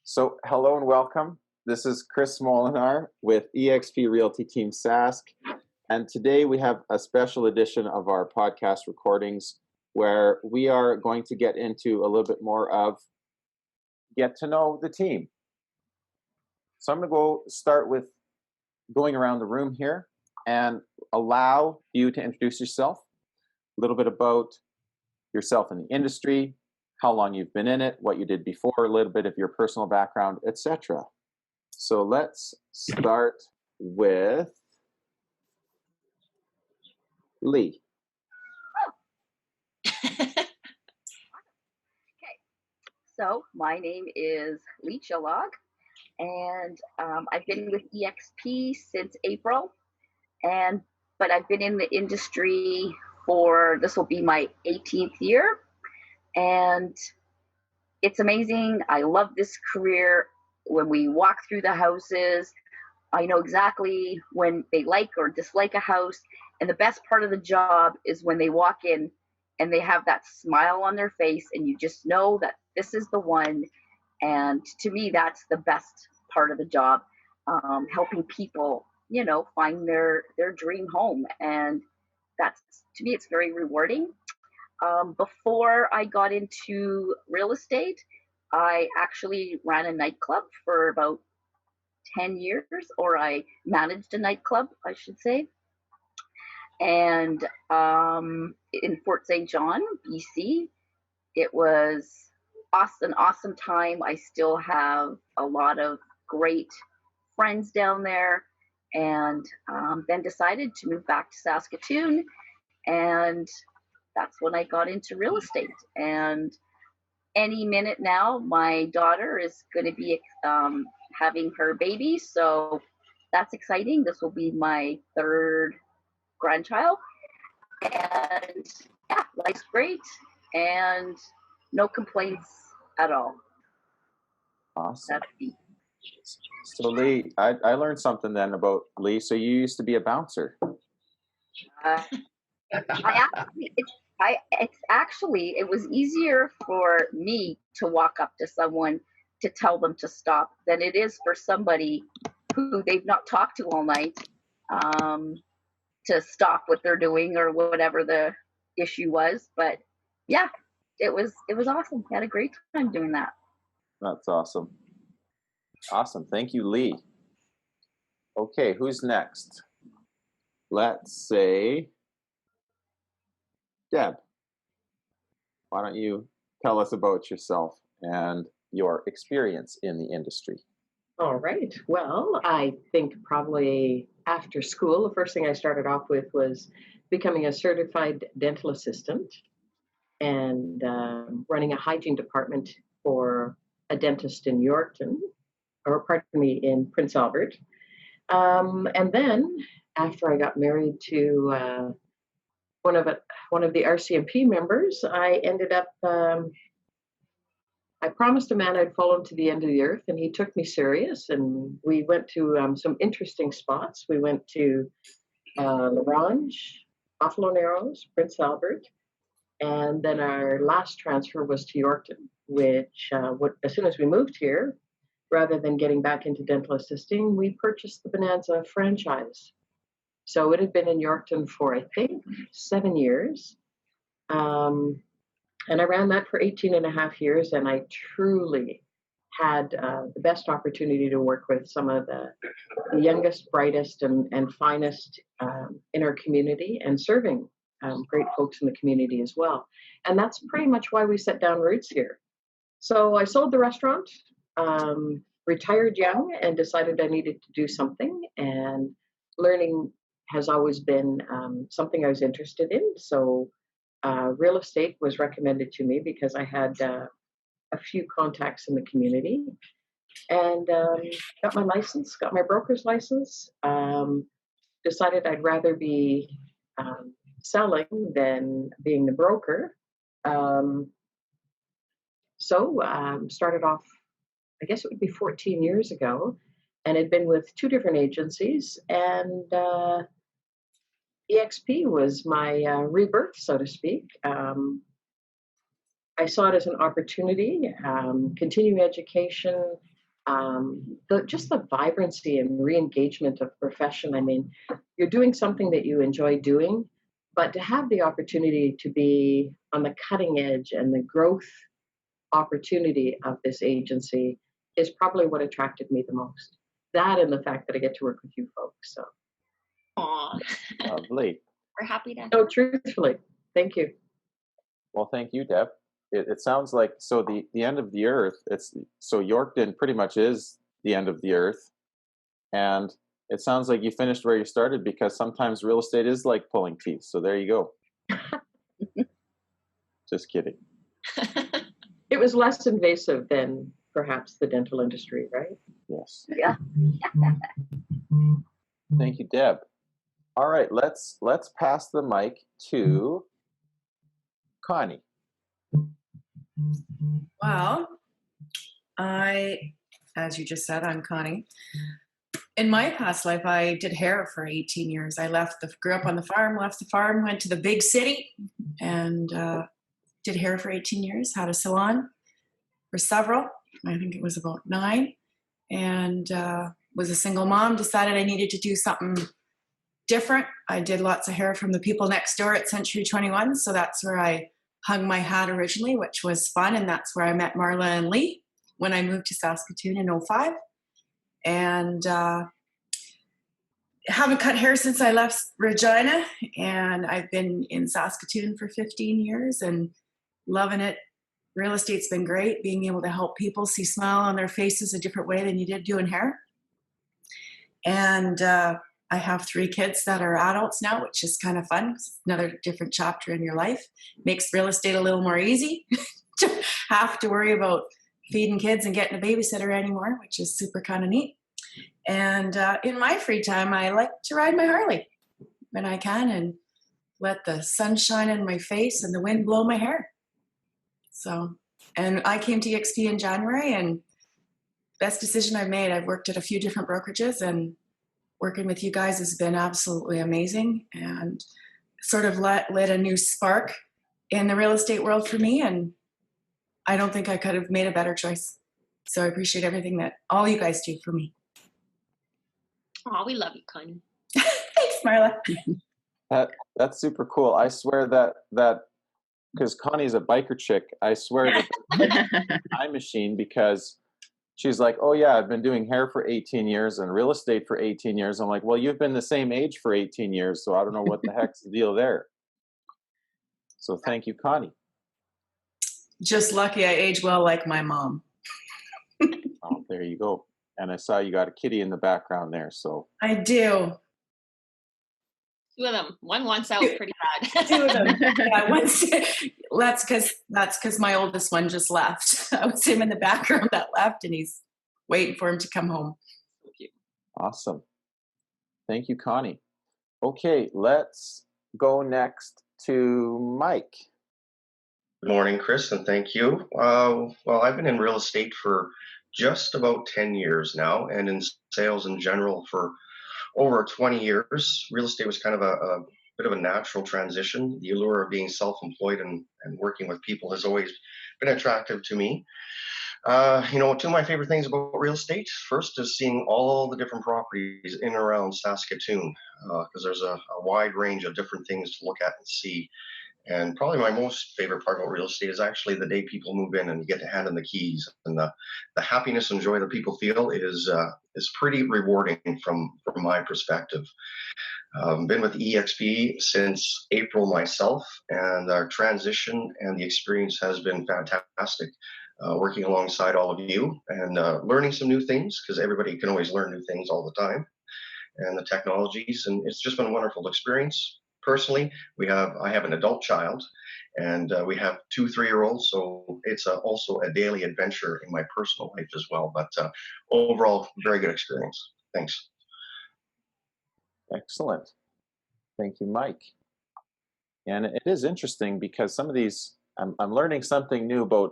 So, hello and welcome. This is Chris Molinar with eXp Realty Team Sask. And today we have a special edition of our podcast recordings where we are going to get into a little bit more of get to know the team. So, I'm going to start with going around the room here and allow you to introduce yourself, a little bit about yourself in the industry, how long you've been in it, what you did before, a little bit of your personal background, etc. So let's start with Lee. Okay, so my name is Lee Chillog, and I've been with eXp since April, but I've been in the industry for, this will be my 18th year, and it's amazing. I love this career. When we walk through the houses, I know exactly when they like or dislike a house, and the best part of the job is when they walk in and they have that smile on their face and you just know that this is the one. And to me, that's the best part of the job, helping people, find their dream home. And that's, to me, it's very rewarding. Before I got into real estate, I actually ran a nightclub for about 10 years, or I managed a nightclub, I should say. And in Fort St. John, BC, it was an awesome time. I still have a lot of great friends down there, and then decided to move back to Saskatoon, and that's when I got into real estate. And any minute now, my daughter is going to be having her baby, so that's exciting. This will be my third grandchild, and yeah, life's great, and no complaints at all. Awesome. So Lee, I learned something then about Lee. So you used to be a bouncer. It was easier for me to walk up to someone to tell them to stop than it is for somebody who they've not talked to all night to stop what they're doing or whatever the issue was. But yeah, it was awesome. I had a great time doing that. That's awesome. Awesome. Thank you, Lee. Okay, who's next? Let's say Deb. Why don't you tell us about yourself and your experience in the industry? All right. Well, I think probably after school, the first thing I started off with was becoming a certified dental assistant and running a hygiene department for a dentist in Yorkton, in Prince Albert. And then after I got married to one of the RCMP members, I ended up, I promised a man I'd follow him to the end of the earth, and he took me serious, and we went to some interesting spots. We went to L'Orange, Buffalo Narrows, Prince Albert, and then our last transfer was to Yorkton, which as soon as we moved here, rather than getting back into dental assisting, we purchased the Bonanza franchise. So it had been in Yorkton for, I think, 7 years. And I ran that for 18 and a half years, and I truly had the best opportunity to work with some of the youngest, brightest, and finest in our community, and serving great folks in the community as well. And that's pretty much why we set down roots here. So I sold the restaurant, retired young, and decided I needed to do something, and learning has always been something I was interested in. So real estate was recommended to me because I had a few contacts in the community, and got my license, got my broker's license, decided I'd rather be selling than being the broker. So started off, I guess it would be 14 years ago, and had been with 2 different agencies, and eXp was my rebirth, so to speak. I saw it as an opportunity, continuing education, just the vibrancy and re-engagement of profession. I mean, you're doing something that you enjoy doing, but to have the opportunity to be on the cutting edge and the growth opportunity of this agency is probably what attracted me the most. That and the fact that I get to work with you folks. So, Aw, Lovely. we're happy to. no, truthfully, thank you. Well, thank you, Deb. It sounds like, so the end of the earth, so Yorkton pretty much is the end of the earth. And it sounds like you finished where you started, because sometimes real estate is like pulling teeth. So there you go. Just kidding. It was less invasive than perhaps the dental industry, right? Yes. Yeah. Thank you, Deb. All right, let's pass the mic to Connie. Well, as you just said, I'm Connie. In my past life, I did hair for 18 years. I grew up on the farm, left the farm, went to the big city, and did hair for 18 years, had a salon for several, I think it was about 9, and was a single mom, decided I needed to do something different. I did lots of hair from the people next door at Century 21, so that's where I hung my hat originally, which was fun, and that's where I met Marla and Lee when I moved to Saskatoon in 2005. And haven't cut hair since I left Regina, and I've been in Saskatoon for 15 years and loving it. Real estate's been great, being able to help people see smile on their faces a different way than you did doing hair. And I have 3 kids that are adults now, which is kind of fun. It's another different chapter in your life. Makes real estate a little more easy to have to worry about feeding kids and getting a babysitter anymore, which is super kind of neat. And in my free time, I like to ride my Harley when I can and let the sun shine in my face and the wind blow my hair. So, and I came to EXP in January, and best decision I've made. I've worked at a few different brokerages, and working with you guys has been absolutely amazing and sort of lit a new spark in the real estate world for me. And I don't think I could have made a better choice. So I appreciate everything that all you guys do for me. Aw, we love you, Connie. Thanks, Marla. That's super cool. I swear that because Connie's a biker chick, I swear that the time machine, because she's like, oh yeah, I've been doing hair for 18 years and real estate for 18 years. I'm like, well, you've been the same age for 18 years, so I don't know what the heck's the deal there. So thank you, Connie. Just lucky I age well like my mom. Oh, there you go. And I saw you got a kitty in the background there, so. I do. 2 of them. One wants out pretty bad. 2 of them. Yeah, that's because my oldest one just left. I was him in the background that left, and he's waiting for him to come home. Awesome. Thank you, Connie. Okay, let's go next to Mike. Good morning, Chris, and thank you. Well, I've been in real estate for just about 10 years now, and in sales in general for over 20 years. Real estate was kind of a bit of a natural transition. The allure of being self-employed and working with people has always been attractive to me. 2 of my favorite things about real estate, first is seeing all the different properties in and around Saskatoon, because there's a wide range of different things to look at and see. And probably my most favorite part about real estate is actually the day people move in and you get to hand them the keys, and the happiness and joy that people feel is pretty rewarding from my perspective. Been with EXP since April myself, and our transition and the experience has been fantastic. Working alongside all of you and learning some new things, because everybody can always learn new things all the time, and the technologies, and it's just been a wonderful experience. Personally, I have an adult child, and we have 2 3-year-olds, so it's also a daily adventure in my personal life as well. But overall, very good experience. Thanks. Excellent. Thank you, Mike. And it is interesting because some of these, I'm learning something new about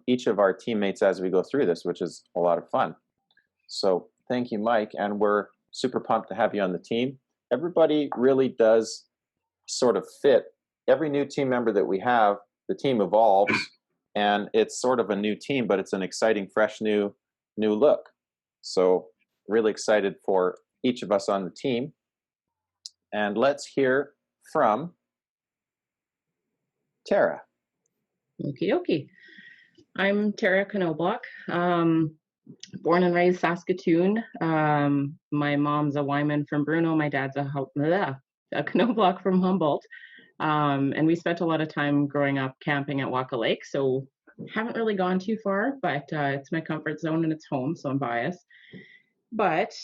each of our teammates as we go through this, which is a lot of fun. So thank you, Mike. And we're super pumped to have you on the team. Everybody really does sort of fit. Every new team member that we have, the team evolves, and it's sort of a new team, but it's an exciting, fresh, new new look. So really excited for each of us on the team. And let's hear from Tara. Okie dokie. I'm Tara Knobloch, born and raised Saskatoon. My mom's a Wyman from Bruno. My dad's a Knobloch from Humboldt. And we spent a lot of time growing up camping at Waka Lake. So haven't really gone too far, but it's my comfort zone and it's home, so I'm biased. But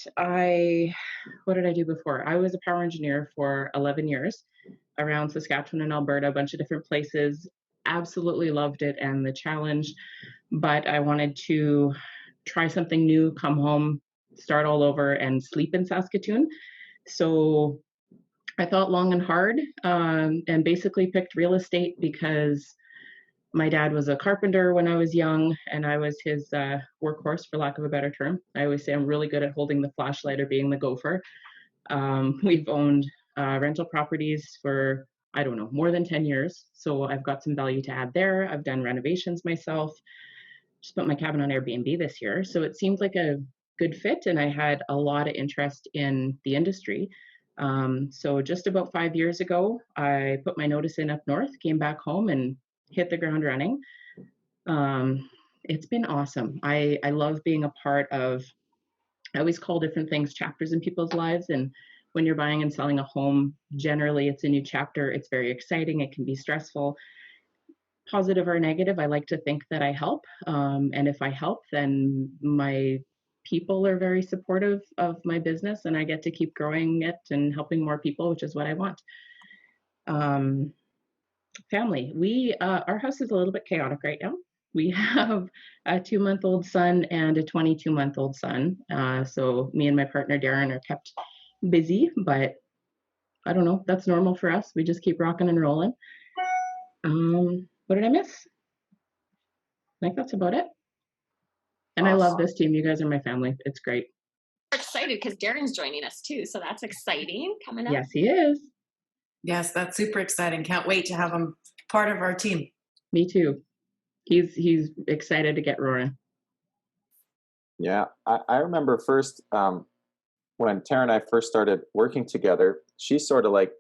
what did I do before? I was a power engineer for 11 years around Saskatchewan and Alberta, a bunch of different places. Absolutely loved it and the challenge, but I wanted to try something new, come home, start all over, and sleep in Saskatoon. So I thought long and hard, and basically picked real estate because my dad was a carpenter when I was young, and I was his workhorse, for lack of a better term. I always say I'm really good at holding the flashlight or being the gopher. We've owned rental properties for, I don't know, more than 10 years. So I've got some value to add there. I've done renovations myself. Just put my cabin on Airbnb this year. So it seemed like a good fit, and I had a lot of interest in the industry. So just about 5 years ago, I put my notice in up north, came back home and hit the ground running. It's been awesome. I love being a part of, I always call different things chapters in people's lives. And when you're buying and selling a home, generally it's a new chapter. It's very exciting. It can be stressful, positive or negative. I like to think that I help. And if I help, then my people are very supportive of my business and I get to keep growing it and helping more people, which is what I want. Family. Our house is a little bit chaotic right now. We have a 2-month-old son and a 22-month-old son. So me and my partner, Darren, are kept busy, but I don't know, that's normal for us. We just keep rocking and rolling. What did I miss? I think that's about it. And awesome. I love this team. You guys are my family. It's great. We're excited because Darren's joining us too. So that's exciting coming up. Yes, he is. Yes, that's super exciting. Can't wait to have him part of our team. Me too. He's excited to get roaring. Yeah, I remember first when Tara and I first started working together, she sort of like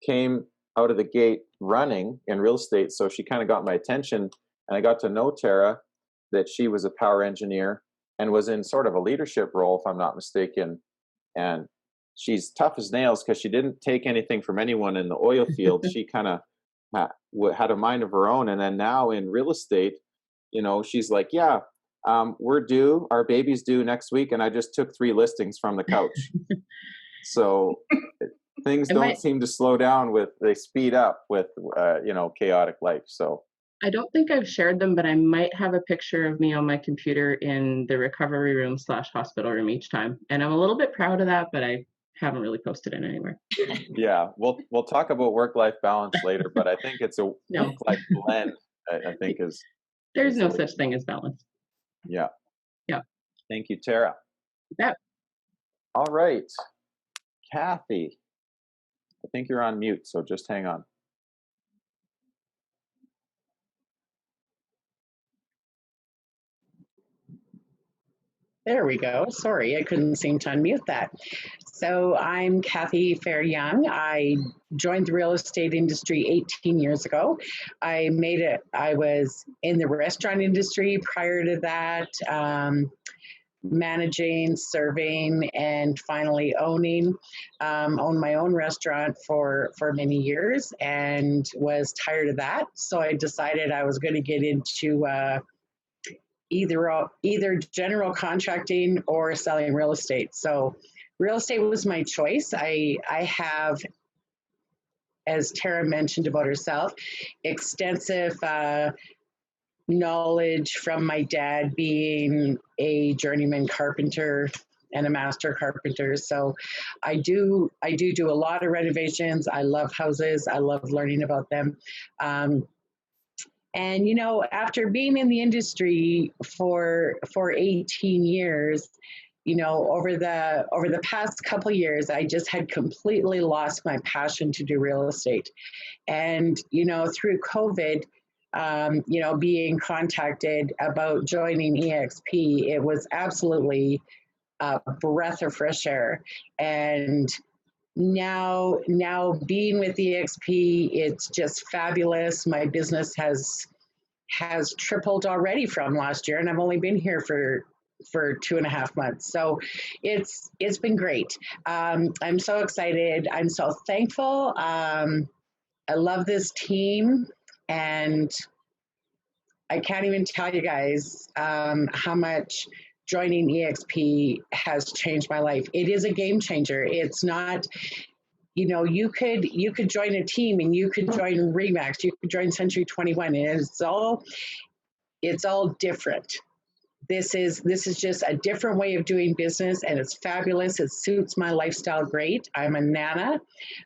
came out of the gate running in real estate. So she kind of got my attention, and I got to know Tara, that she was a power engineer and was in sort of a leadership role, if I'm not mistaken. And she's tough as nails because she didn't take anything from anyone in the oil field. She kind of had a mind of her own. And then now in real estate, you know, she's like, yeah, we're due, our baby's due next week. And I just took 3 listings from the couch. So things don't seem to slow down they speed up with, chaotic life. So I don't think I've shared them, but I might have a picture of me on my computer in the recovery room / hospital room each time. And I'm a little bit proud of that, but I haven't really posted it anywhere. Yeah, we'll talk about work-life balance later, but I think it's a work-life blend, I think is. There's no such thing as balance. Yeah. Yeah. Thank you, Tara. Yeah. All right. Kathy, I think you're on mute, so just hang on. There we go. Sorry, I couldn't seem to unmute that. So I'm Kathy Fair-Young. I joined the real estate industry 18 years ago. I was in the restaurant industry prior to that, managing, serving, and finally owning. Owned my own restaurant for many years and was tired of that. So I decided I was going to get into either general contracting or selling real estate. So real estate was my choice. I have, as Tara mentioned about herself, extensive knowledge from my dad being a journeyman carpenter and a master carpenter. So I do a lot of renovations. I love houses. I love learning about them. And, you know, after being in the industry for 18 years, you know, over the past couple of years, I just had completely lost my passion to do real estate. And, you know, through COVID, being contacted about joining EXP, it was absolutely a breath of fresh air. And now being with EXP, it's just fabulous. My business has tripled already from last year, and I've only been here for 2.5 months. So it's been great. I'm so excited. I'm so thankful. I love this team, and I can't even tell you guys how much joining EXP has changed my life. It is a game changer. It's not, you could join a team, and you could join Remax, you could join Century 21, and it's all different. This is just a different way of doing business, and it's fabulous. It suits my lifestyle great. I'm a nana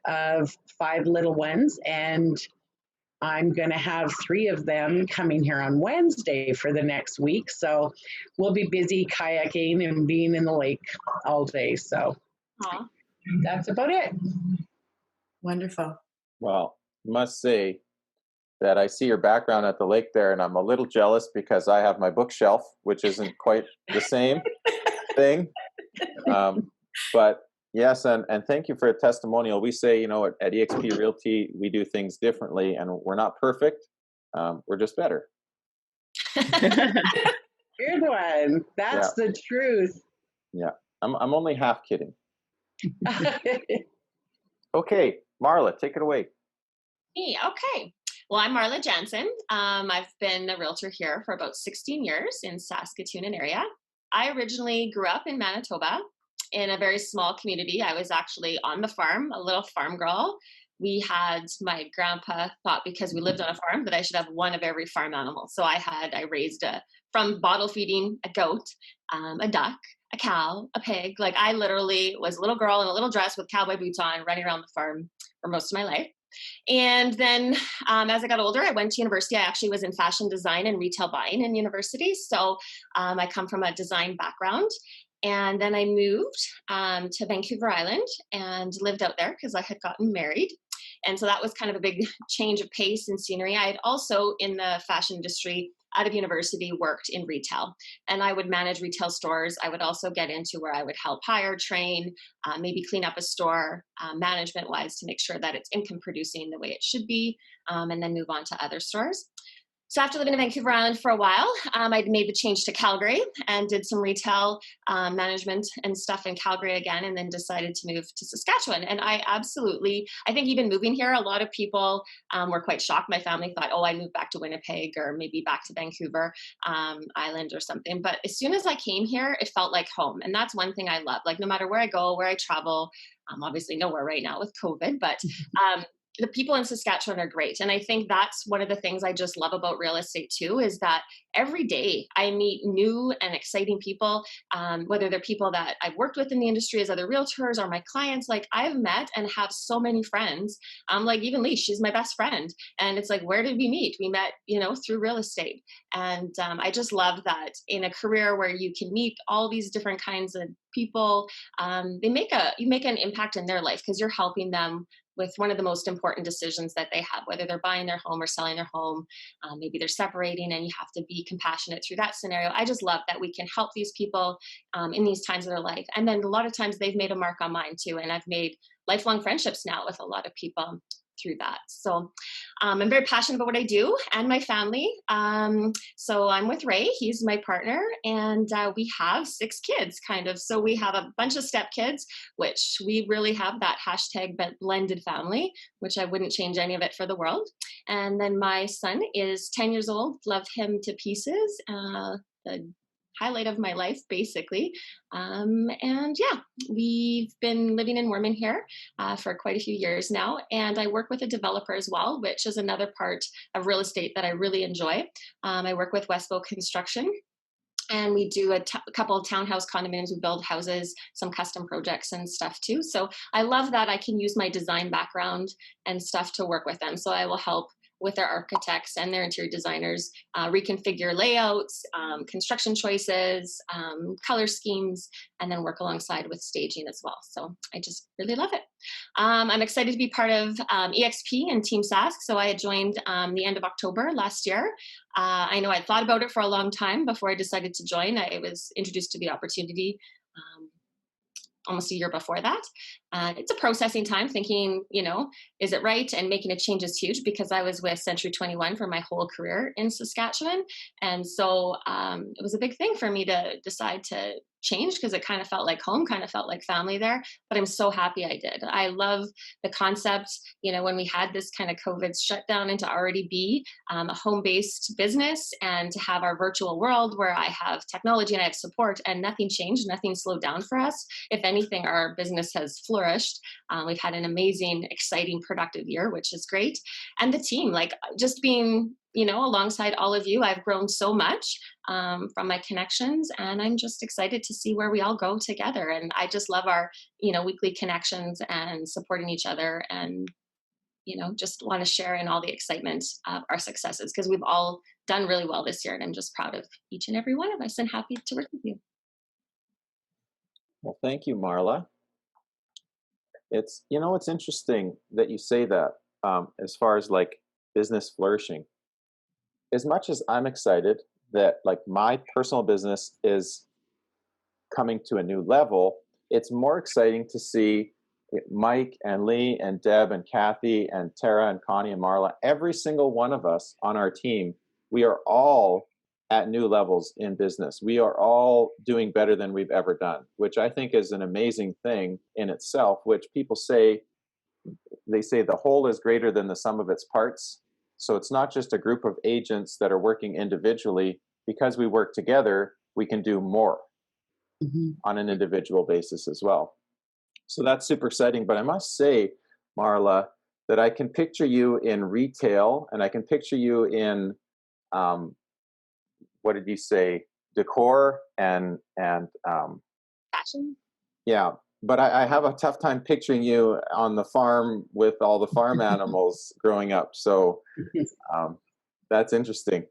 of 5 little ones, and I'm going to have 3 of them coming here on Wednesday for the next week. So we'll be busy kayaking and being in the lake all day. So that's about it. Wonderful. Well, must say that I see your background at the lake there, and I'm a little jealous because I have my bookshelf, which isn't quite the same thing. But yes, and thank you for a testimonial. We say, at eXp Realty, we do things differently, and we're not perfect. We're just better. Good one. That's the truth. Yeah, I'm only half kidding. Okay, Marla, take it away. Me, okay. Well, I'm Marla Jansen. I've been a realtor here for about 16 years in Saskatoon and area. I originally grew up in Manitoba in a very small community. I was actually on the farm, a little farm girl. My grandpa thought because we lived on a farm that I should have one of every farm animal. So I raised from bottle feeding, a goat, a duck, a cow, a pig. Like I literally was a little girl in a little dress with cowboy boots on, running around the farm for most of my life. And then as I got older, I went to university. I actually was in fashion design and retail buying in university. So I come from a design background. And then I moved to Vancouver Island and lived out there because I had gotten married. And so that was kind of a big change of pace and scenery. I had also in the fashion industry out of university worked in retail, and I would manage retail stores. I would also get into where I would help hire, train, maybe clean up a store management wise to make sure that it's income producing the way it should be, and then move on to other stores. So after living in Vancouver Island for a while, I made the change to Calgary and did some retail management and stuff in Calgary again, and then decided to move to Saskatchewan. And I think even moving here, a lot of people were quite shocked. My family thought, I moved back to Winnipeg or maybe back to Vancouver Island or something. But as soon as I came here, it felt like home. And that's one thing I love. Like no matter where I go, where I travel, obviously nowhere right now with COVID, but the people in Saskatchewan are great. And I think that's one of the things I just love about real estate too, is that every day I meet new and exciting people, whether they're people that I've worked with in the industry as other realtors or my clients. Like I've met and have so many friends. Like even Lee, she's my best friend. And it's like, where did we meet? We met, through real estate. And I just love that in a career where you can meet all these different kinds of people, you make an impact in their life because you're helping them with one of the most important decisions that they have, whether they're buying their home or selling their home. Maybe they're separating and you have to be compassionate through that scenario. I just love that we can help these people in these times of their life. And then a lot of times they've made a mark on mine too. And I've made lifelong friendships now with a lot of people through that. So I'm very passionate about what I do and my family. So I'm with Ray, he's my partner, and we have 6 kids kind of. So we have a bunch of stepkids, which we really have that hashtag blended family, which I wouldn't change any of it for the world. And then my son is 10 years old, love him to pieces. The highlight of my life, basically. And yeah, we've been living in Mormon here for quite a few years now. And I work with a developer as well, which is another part of real estate that I really enjoy. I work with Westbow Construction. And we do a couple of townhouse condominiums. We build houses, some custom projects and stuff too. So I love that I can use my design background and stuff to work with them. So I will help with their architects and their interior designers reconfigure layouts, construction choices, color schemes, and then work alongside with staging as well. So I just really love it. I'm excited to be part of EXP and Team Sask. So I had joined the end of October last year. I know I'd thought about it for a long time before I decided to join. I was introduced to the opportunity almost a year before that. It's a processing time, thinking, is it right? And making a change is huge, because I was with Century 21 for my whole career in Saskatchewan. And so it was a big thing for me to decide to change, because it kind of felt like home, kind of felt like family there. But I'm so happy I did. I love the concept, when we had this kind of COVID shutdown, and to already be a home-based business, and to have our virtual world where I have technology and I have support, and nothing changed, nothing slowed down for us. If anything, our business has flourished. We've had an amazing, exciting, productive year, which is great. And the team, like just being, alongside all of you, I've grown so much from my connections, and I'm just excited to see where we all go together. And I just love our, weekly connections and supporting each other, and, just want to share in all the excitement of our successes, because we've all done really well this year, and I'm just proud of each and every one of us and happy to work with you. Well, thank you, Marla. It's interesting that you say that as far as like business flourishing. As much as I'm excited that like my personal business is coming to a new level, it's more exciting to see Mike and Lee and Deb and Kathy and Tara and Connie and Marla, every single one of us on our team, we are all at new levels in business. We are all doing better than we've ever done, which I think is an amazing thing in itself, which people say, they say the whole is greater than the sum of its parts. So it's not just a group of agents that are working individually. Because we work together, we can do more on an individual basis as well. So that's super exciting. But I must say, Marla, that I can picture you in retail, and I can picture you in, what did you say, decor and Fashion. Yeah, but I have a tough time picturing you on the farm with all the farm animals growing up. So that's interesting.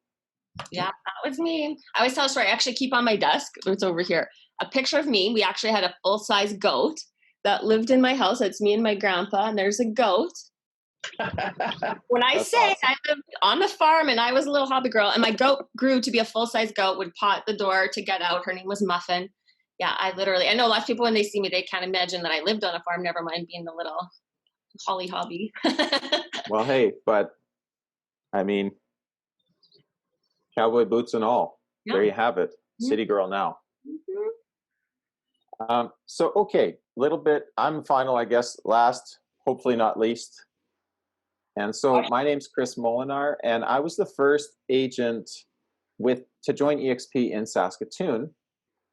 Yeah, that was me. I always tell a story. I actually keep on my desk, it's over here, a picture of me. We actually had a full-size goat that lived in my house. It's me and my grandpa, and there's a goat. When I That's say awesome. I lived on the farm and I was a little hobby girl, and my goat grew to be a full-size goat, would paw at the door to get out. Her name was Muffin. Yeah, I know a lot of people, when they see me, they can't imagine that I lived on a farm, never mind being the little Holly hobby. Well, hey, but I mean, cowboy boots and all. Yeah. There you have it. City girl now. So, okay, little bit, I'm final, I guess, last, hopefully not least. And so my name's Chris Molinar, and I was the first agent to join EXP in Saskatoon.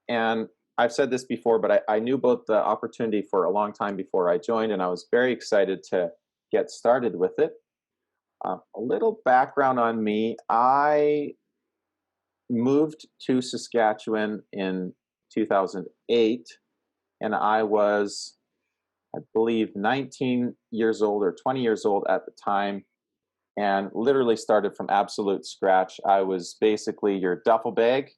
And I've said this before, but I knew about the opportunity for a long time before I joined, and I was very excited to get started with it. A little background on me. I moved to Saskatchewan in 2008, and I was, I believe, 19 years old or 20 years old at the time, and literally started from absolute scratch. I was basically your duffel bag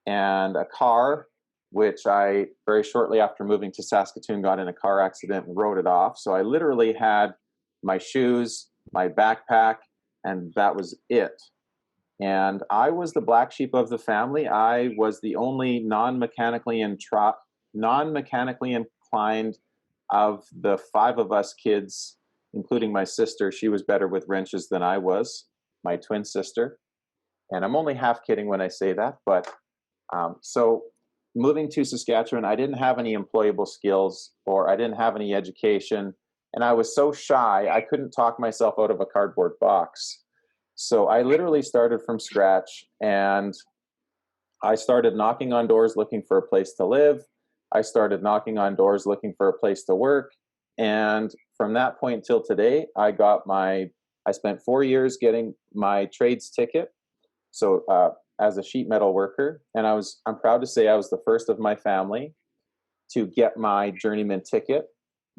and a car, which I very shortly after moving to Saskatoon got in a car accident and wrote it off. So I literally had my shoes, my backpack, and that was it. And I was the black sheep of the family. I was the only non-mechanically inclined of the five of us kids, including my sister. She was better with wrenches than I was, my twin sister. And I'm only half kidding when I say that. But so moving to Saskatchewan, I didn't have any employable skills, or I didn't have any education. And I was so shy, I couldn't talk myself out of a cardboard box. So I literally started from scratch, and I started knocking on doors looking for a place to live. I started knocking on doors looking for a place to work. And from that point till today, I spent 4 years getting my trades ticket. So as a sheet metal worker, and I'm proud to say I was the first of my family to get my journeyman ticket,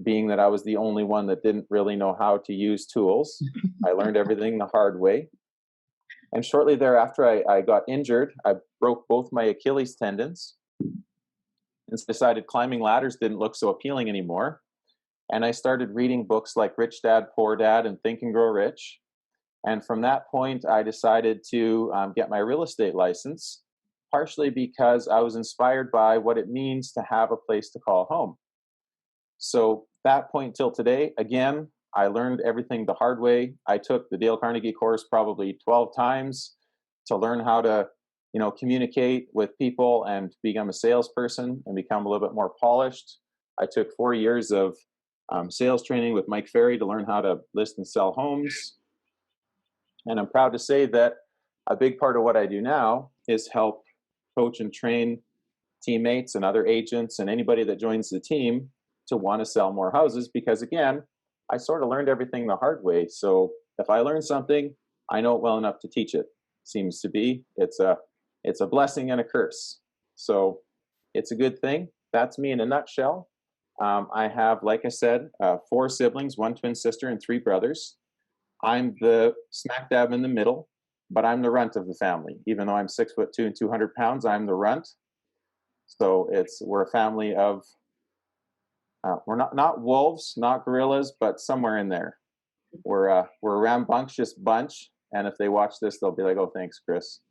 being that I was the only one that didn't really know how to use tools. I learned everything the hard way. And shortly thereafter, I got injured. I broke both my Achilles tendons and decided climbing ladders didn't look so appealing anymore. And I started reading books like Rich Dad, Poor Dad and Think and Grow Rich. And from that point, I decided to get my real estate license, partially because I was inspired by what it means to have a place to call home. So that point till today, again, I learned everything the hard way. I took the Dale Carnegie course probably 12 times to learn how to, communicate with people and become a salesperson and become a little bit more polished. I took 4 years of sales training with Mike Ferry to learn how to list and sell homes. And I'm proud to say that a big part of what I do now is help coach and train teammates and other agents and anybody that joins the team to want to sell more houses, because again, I sort of learned everything the hard way. So if I learn something, I know it well enough to teach it. Seems to be. It's a blessing and a curse. So it's a good thing. That's me in a nutshell. I have, like I said, 4 siblings, 1 twin sister and 3 brothers. I'm the smack dab in the middle, but I'm the runt of the family. Even though I'm 6'2" and 200 pounds, I'm the runt. So we're a family of, we're not wolves, not gorillas, but somewhere in there. We're a rambunctious bunch. And if they watch this, they'll be like, "Oh, thanks, Chris."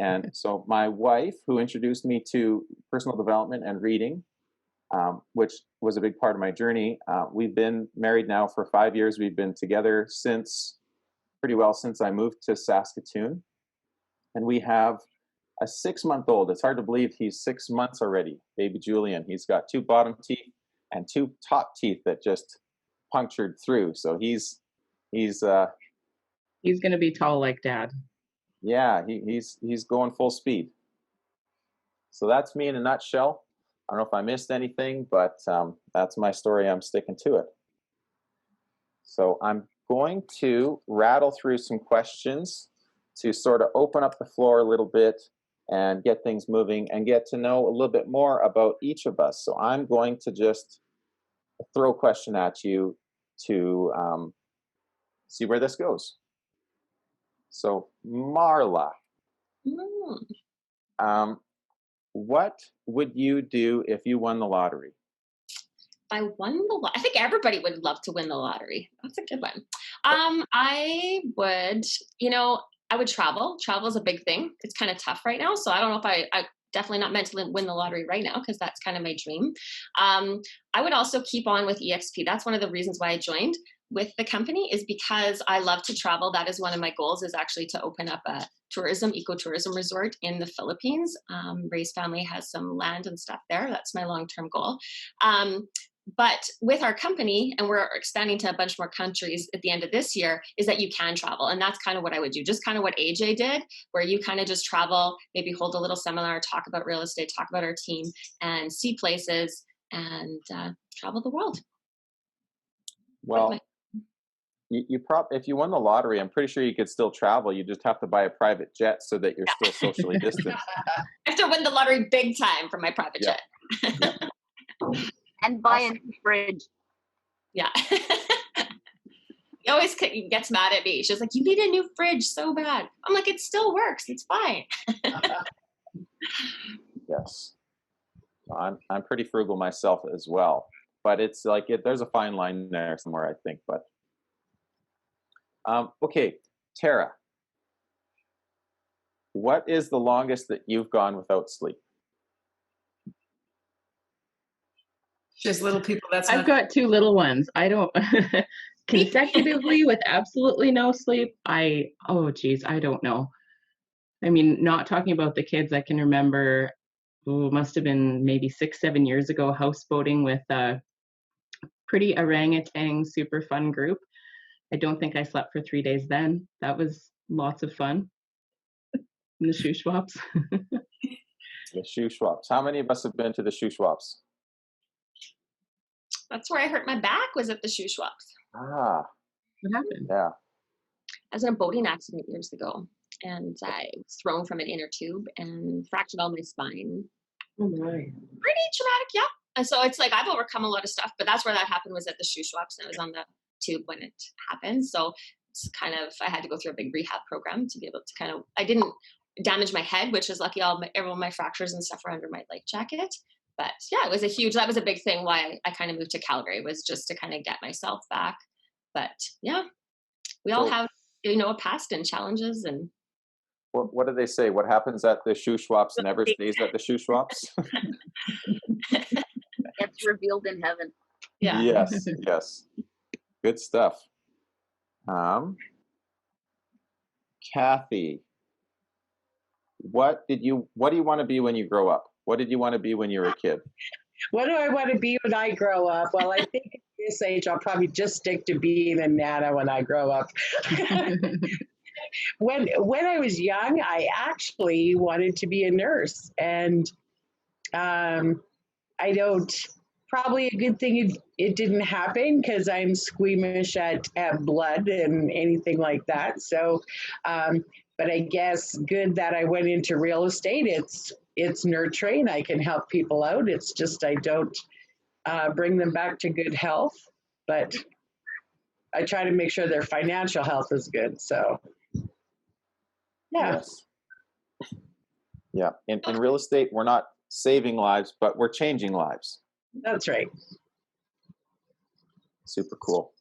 And so my wife, who introduced me to personal development and reading, which was a big part of my journey. We've been married now for 5 years. We've been together pretty well since I moved to Saskatoon. And we have a 6-month-old. It's hard to believe he's 6 months already, baby Julian. He's got 2 bottom teeth and 2 top teeth that just punctured through. So he's going to be tall like Dad. Yeah, he's going full speed. So that's me in a nutshell. I don't know if I missed anything, but that's my story. I'm sticking to it. So I'm going to rattle through some questions to sort of open up the floor a little bit and get things moving and get to know a little bit more about each of us. So I'm going to just throw a question at you to see where this goes. So Marla, what would you do if you won the lottery? I won the lottery. I think everybody would love to win the lottery. That's a good one. I would, I would travel. Travel is a big thing. It's kind of tough right now. So I don't know if I definitely not meant to win the lottery right now, because that's kind of my dream. I would also keep on with EXP. That's one of the reasons why I joined with the company, is because I love to travel. That is one of my goals, is actually to open up a ecotourism resort in the Philippines. Ray's family has some land and stuff there. That's my long-term goal. But with our company, and we're expanding to a bunch more countries at the end of this year, is that you can travel. And that's kind of what I would do. Just kind of what AJ did, where you kind of just travel, maybe hold a little seminar, talk about real estate, talk about our team, and see places, and travel the world. Well, if you won the lottery, I'm pretty sure you could still travel. You just have to buy a private jet so that you're still socially distant. I have to win the lottery big time for my private jet. And buy a new fridge. Yeah. He always gets mad at me. She's like, "You need a new fridge so bad." I'm like, "It still works. It's fine." Yes. I'm pretty frugal myself as well. But it's like there's a fine line there somewhere, I think. But okay, Tara, what is the longest that you've gone without sleep? Just little people. I've got 2 little ones. I don't consecutively with absolutely no sleep. I don't know. I mean, not talking about the kids, I can remember, must have been maybe 6-7 years ago, houseboating with a pretty orangutan, super fun group. I don't think I slept for 3 days then. That was lots of fun. And the Shuswaps. The Shuswaps. How many of us have been to the Shuswaps? That's where I hurt my back, was at the Shuswaps. Ah. What happened? Yeah. I was in a boating accident years ago, and I was thrown from an inner tube and fractured all my spine. Oh my. Pretty traumatic, yeah. And so it's like I've overcome a lot of stuff, but that's where that happened, was at the Shuswaps, and I was on the tube when it happened. So it's kind of, I had to go through a big rehab program to be able to I didn't damage my head, which is lucky. All my fractures and stuff are under my life jacket. But yeah, it was that was a big thing why I kind of moved to Calgary, was just to kind of get myself back. But yeah, we all have, a past and challenges. And what do they say? What happens at the Shuswaps never stays at the Shuswaps? It's revealed in heaven. yeah. Yes. Good stuff. Kathy, what do you want to be when you grow up? What did you want to be when you were a kid? What do I want to be when I grow up? Well, I think at this age, I'll probably just stick to being a Nana when I grow up. When I was young, I actually wanted to be a nurse, and I don't. Probably a good thing it didn't happen, because I'm squeamish at blood and anything like that. So, but I guess good that I went into real estate. It's nurturing. I can help people out. It's just I don't bring them back to good health, but I try to make sure their financial health is good. So, yeah. Yes. Yeah. In real estate, we're not saving lives, but we're changing lives. That's right. Super cool.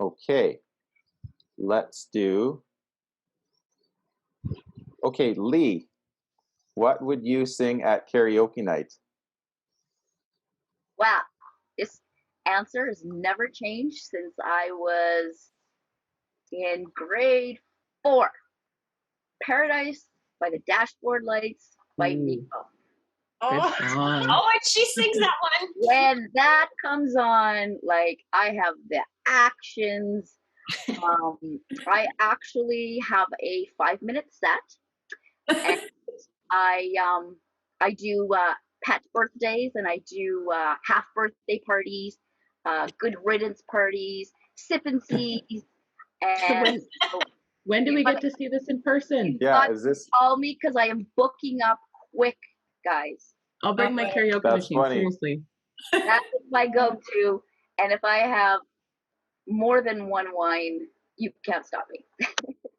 Okay. Let's do. Okay, Lee, what would you sing at karaoke night? Wow, this answer has never changed since I was in grade 4. Paradise by the Dashboard Lights by Nico. Oh, And she sings that one. When that comes on, like, I have the actions. I actually have a 5-minute set, and I do pet birthdays, and I do half birthday parties, good riddance parties, sip and seas, and When do we get to see this in person? Yeah, is this? Call me, because I am booking up quick, guys. I'll bring my karaoke That's machine, funny. seriously. That is my go-to, and if I have more than one wine, you can't stop me.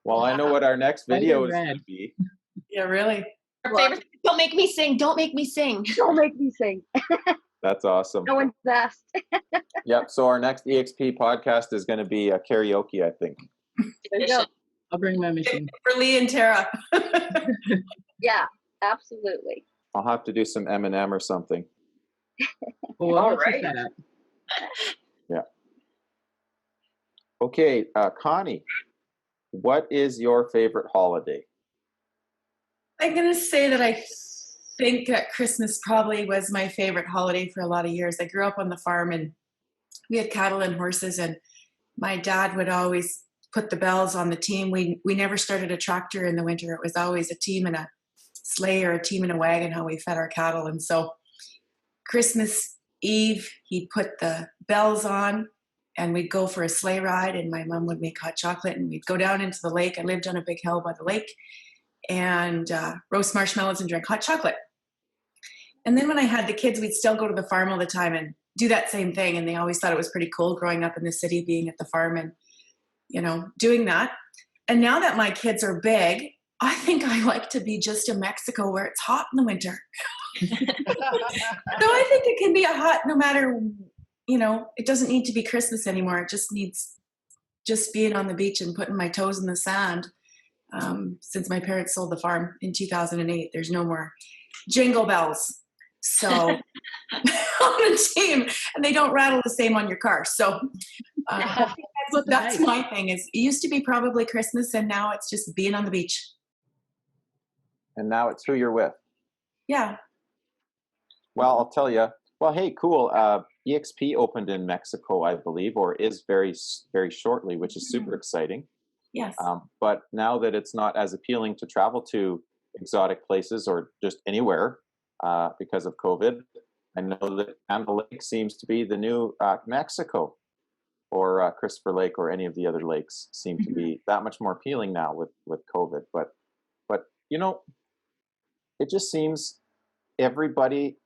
Well, I know what our next video is Red. going to be. Yeah, really. Our favorite, don't make me sing. Don't make me sing. Don't make me sing. That's awesome. No one's best. Yep. So our next EXP podcast is going to be a karaoke, I think. There you go. I'll bring my machine. For Lee and Tara. Yeah, absolutely. I'll have to do some Eminem or something. Well, All I'll get you right. set up. Yeah. Okay, Connie, what is your favorite holiday? I'm going to say that I think that Christmas probably was my favorite holiday for a lot of years. I grew up on the farm, and we had cattle and horses, and my dad would always put the bells on the team. We never started a tractor in the winter. It was always a team in a sleigh or a team in a wagon, how we fed our cattle. And so Christmas Eve, he'd put the bells on, and we'd go for a sleigh ride, and my mom would make hot chocolate, and we'd go down into the lake. I lived on a big hill by the lake, and roast marshmallows and drink hot chocolate. And then when I had the kids, we'd still go to the farm all the time and do that same thing. And they always thought it was pretty cool growing up in the city, being at the farm and, doing that. And now that my kids are big, I think I like to be just in Mexico where it's hot in the winter. So I think it can be a hot, no matter, it doesn't need to be Christmas anymore. It just needs just being on the beach and putting my toes in the sand. Since my parents sold the farm in 2008, there's no more jingle bells. So on a team, and they don't rattle the same on your car. So that's my thing. Is it used to be probably Christmas, and now it's just being on the beach. And now it's who you're with. Yeah. Well, I'll tell you. Well, hey, cool. EXP opened in Mexico, I believe, or is very, very shortly, which is super exciting. Yes. But now that it's not as appealing to travel to exotic places or just anywhere because of COVID, I know that Campbell Lake seems to be the new Mexico, or Christopher Lake, or any of the other lakes seem to be that much more appealing now with COVID. But it just seems everybody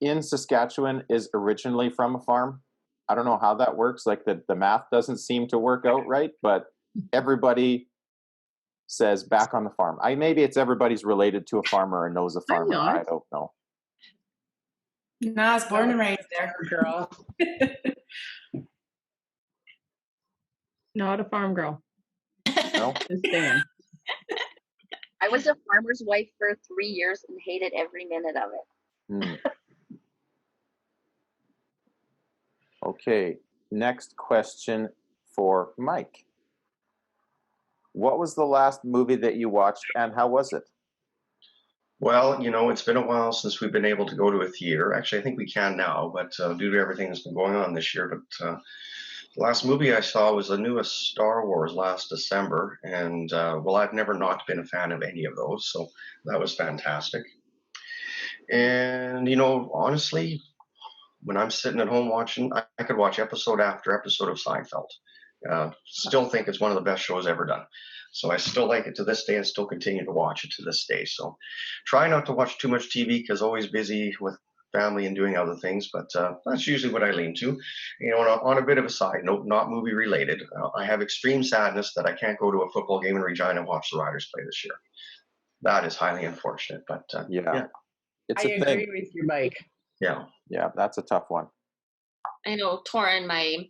in Saskatchewan is originally from a farm. I don't know how that works. Like the math doesn't seem to work out right, but everybody says back on the farm. Maybe it's everybody's related to a farmer and knows a farmer. I don't know. No, I was born and raised there. Girl. Not a farm girl. No? Just saying. I was a farmer's wife for 3 years and hated every minute of it. Hmm. Okay, next question for Mike. What was the last movie that you watched and how was it? Well, it's been a while since we've been able to go to a theater. Actually, I think we can now, but due to everything that's been going on this year. But the last movie I saw was the newest Star Wars last December, and well, I've never not been a fan of any of those, so that was fantastic. And honestly, when I'm sitting at home watching, I could watch episode after episode of Seinfeld. Still think it's one of the best shows ever done. So I still like it to this day and still continue to watch it to this day. So try not to watch too much TV because always busy with family and doing other things. But that's usually what I lean to. On a bit of a side note, not movie related, I have extreme sadness that I can't go to a football game in Regina and watch the Riders play this year. That is highly unfortunate. But Yeah, it's I a agree thing. with you, Mike. yeah. Yeah, that's a tough one. I know Torin, my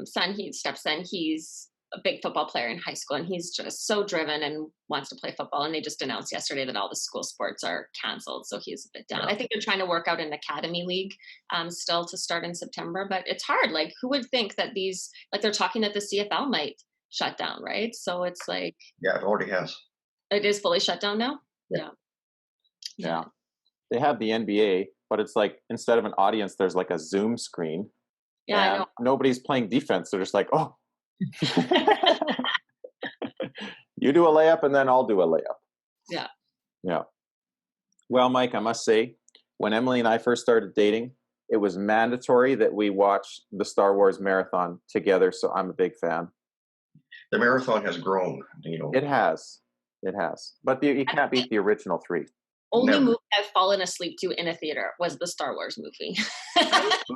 stepson, he's a big football player in high school, and he's just so driven and wants to play football. And they just announced yesterday that all the school sports are canceled, so he's a bit down. Yeah. I think they're trying to work out an academy league still to start in September, but it's hard. Like, who would think that these, like, they're talking that the CFL might shut down, right? So it's like, Yeah, it already has. it is fully shut down now. Yeah. They have the NBA, but it's like instead of an audience, there's like a Zoom screen. Yeah, I and know. nobody's playing defense. They're just like, oh, you do a layup and then I'll do a layup. Yeah. Yeah. Well, Mike, I must say, when Emily and I first started dating, it was mandatory that we watch the Star Wars marathon together. So I'm a big fan. The marathon has grown. It has. It has. But you can't beat the original three. Only Never. movie I've fallen asleep to in a theater was the Star Wars movie.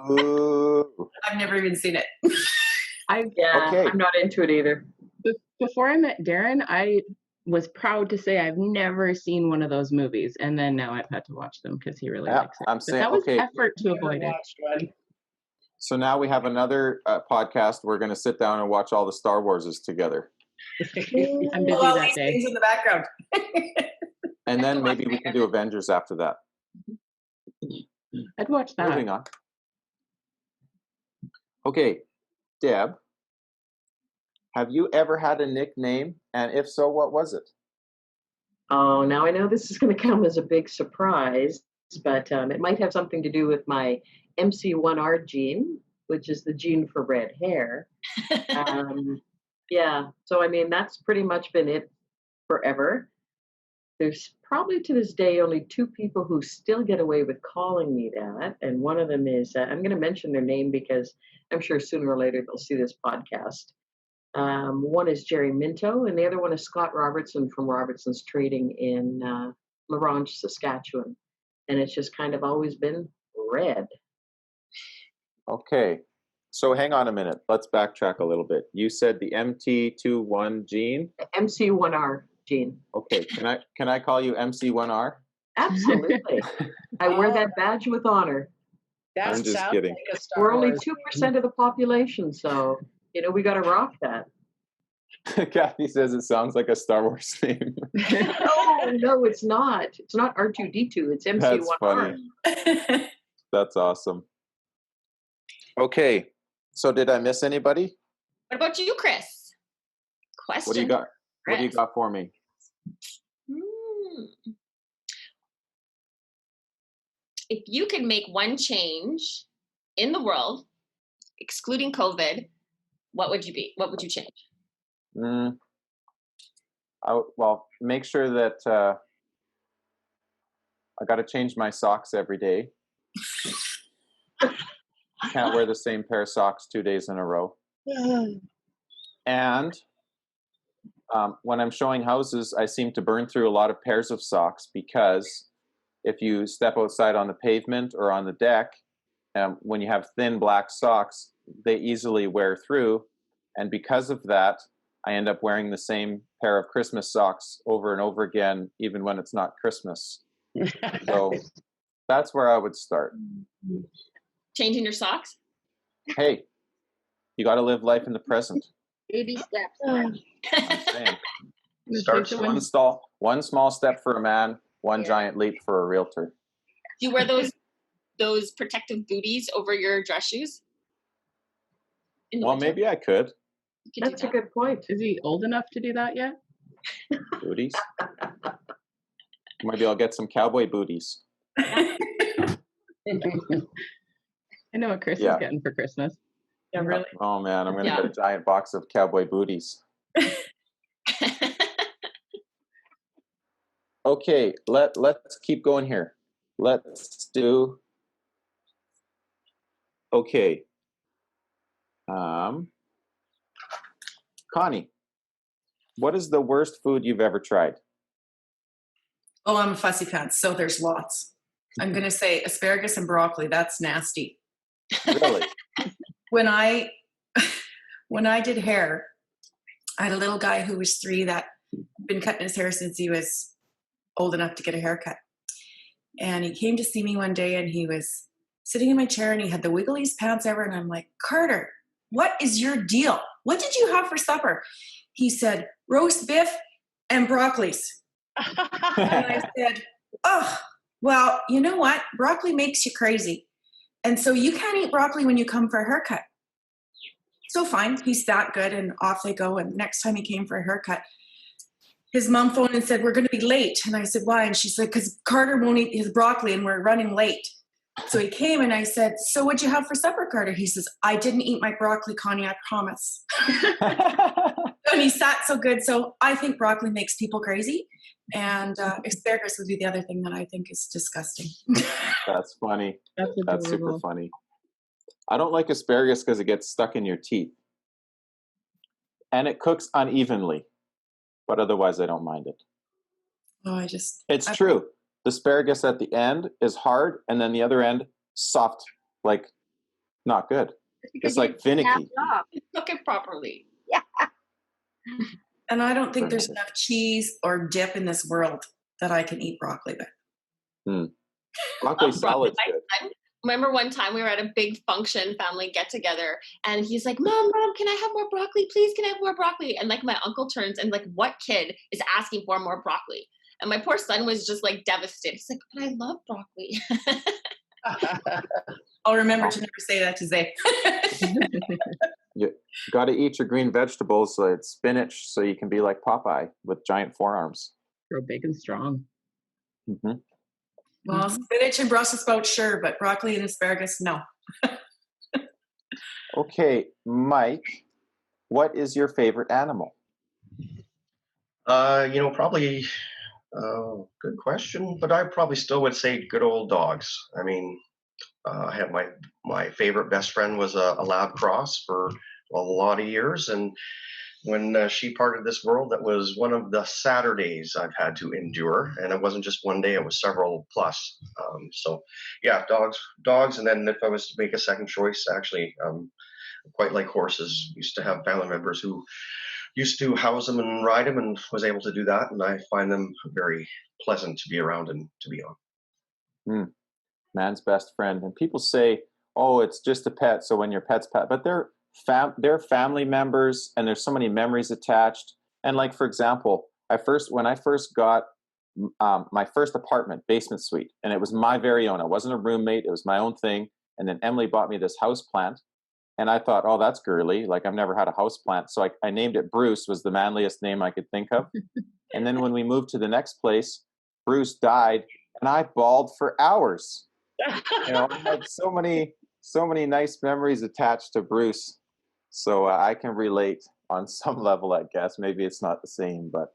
Ooh. I've never even seen it. Yeah, Okay. I'm not into it either. Before I met Darren, I was proud to say I've never seen one of those movies, and then now I've had to watch them because he really Yeah, likes it. I'm But saying, that was okay. effort to avoid it. Watched one. So now we have another podcast. We're going to sit down and watch all the Star Warses together. I'm busy All that these day. things in the background. And then to watch maybe we can do Avengers after that. I'd watch that. Moving on. Okay, Deb, have you ever had a nickname? And if so, what was it? Oh, now I know this is going to come as a big surprise, but it might have something to do with my MC1R gene, which is the gene for red hair. Yeah, so I mean, that's pretty much been it forever. There's probably to this day only two people who still get away with calling me that. And one of them is, I'm going to mention their name because I'm sure sooner or later they'll see this podcast. One is Jerry Minto, and the other one is Scott Robertson from Robertson's Trading in La Ronge, Saskatchewan. And it's just kind of always been red. Okay, so hang on a minute. Let's backtrack a little bit. You said the MT21 gene. MC1R gene. Okay, can I call you MC1R? Absolutely. I wear that badge with honor. That I'm just sounds kidding. like a Star We're only Wars 2% of the population, so we got to rock that. Kathy says it sounds like a Star Wars name. No, it's not. It's not R2D2. It's MC1R. That's funny. That's awesome. Okay, so did I miss anybody? What about you, Chris? Question. What do you got? What do you Chris. got for me? If you could make one change in the world, excluding COVID, what would you be? What would you change? Well, make sure that I got to change my socks every day. Can't wear the same pair of socks 2 days in a row. And when I'm showing houses, I seem to burn through a lot of pairs of socks because if you step outside on the pavement or on the deck, when you have thin black socks, they easily wear through. And because of that, I end up wearing the same pair of Christmas socks over and over again, even when it's not Christmas. So That's where I would start. Changing your socks? Hey, you got to live life in the present. Baby steps. I'm saying. Starts One small step for a man, one giant leap for a realtor. Do you wear those protective booties over your dress shoes? Well, maybe I could. That's a good point. Is he old enough to do that yet? Booties. Maybe I'll get some cowboy booties. I know what Chris is getting for Christmas. Yeah, really. Oh man, I'm gonna get a giant box of cowboy booties. Okay, let's keep going here. Let's do. Okay. Connie, what is the worst food you've ever tried? Oh, I'm a fussy pants, so there's lots. I'm going to say asparagus and broccoli. That's nasty. Really? When I did hair, I had a little guy who was 3 that had been cutting his hair since he was old enough to get a haircut. And he came to see me one day and he was sitting in my chair and he had the wiggliest pants ever. And I'm like, Carter, what is your deal? What did you have for supper? He said, roast beef and broccolis. And I said, oh, well, you know what? Broccoli makes you crazy. And so you can't eat broccoli when you come for a haircut. So fine, he's that good, and off they go. And next time he came for a haircut, his mom phoned and said, we're going to be late. And I said, why? And she's like, because Carter won't eat his broccoli and we're running late. So he came and I said, so what'd you have for supper, Carter? He says, I didn't eat my broccoli, Connie, I promise. And he sat so good. So I think broccoli makes people crazy. And asparagus would be the other thing that I think is disgusting. That's funny. That's super funny. I don't like asparagus because it gets stuck in your teeth. And it cooks unevenly. But otherwise, I don't mind it. Oh, It's true. The asparagus at the end is hard, and then the other end, soft, like not good. It's like finicky. Cook it properly. Yeah. And I don't think there's enough cheese or dip in this world that I can eat broccoli with. Broccoli salad's good. Remember one time we were at a big function, family get together, and he's like, Mom, can I have more broccoli? Please, can I have more broccoli? And like my uncle turns and like, what kid is asking for more broccoli? And my poor son was just like devastated. He's like, but I love broccoli. I'll remember to never say that to Zay. You got to eat your green vegetables. So it's spinach, so you can be like Popeye with giant forearms. Grow big and strong. Mm-hmm. Well, spinach and Brussels sprouts, sure, but broccoli and asparagus, no. Okay, Mike, what is your favorite animal? Probably, good question, but I probably still would say good old dogs. I mean, I have my favorite best friend was a lab cross for a lot of years, and when she parted this world, that was one of the sadder days I've had to endure, and it wasn't just one day; it was several plus. So, yeah, dogs, and then if I was to make a second choice, actually, I quite like horses. Used to have family members who used to house them and ride them, and was able to do that, and I find them very pleasant to be around and to be on. Man's best friend. And people say, oh, it's just a pet, so when your pet's pet, but they're family members, and there's so many memories attached. And like, for example, when I first got my first apartment, basement suite, and it was my very own. I wasn't a roommate, it was my own thing. And then Emily bought me this house plant, and I thought, oh, that's girly. Like, I've never had a house plant. So I named it Bruce, was the manliest name I could think of. And then when we moved to the next place, Bruce died, and I bawled for hours. I had so many nice memories attached to Bruce. So I can relate on some level, I guess. Maybe it's not the same, but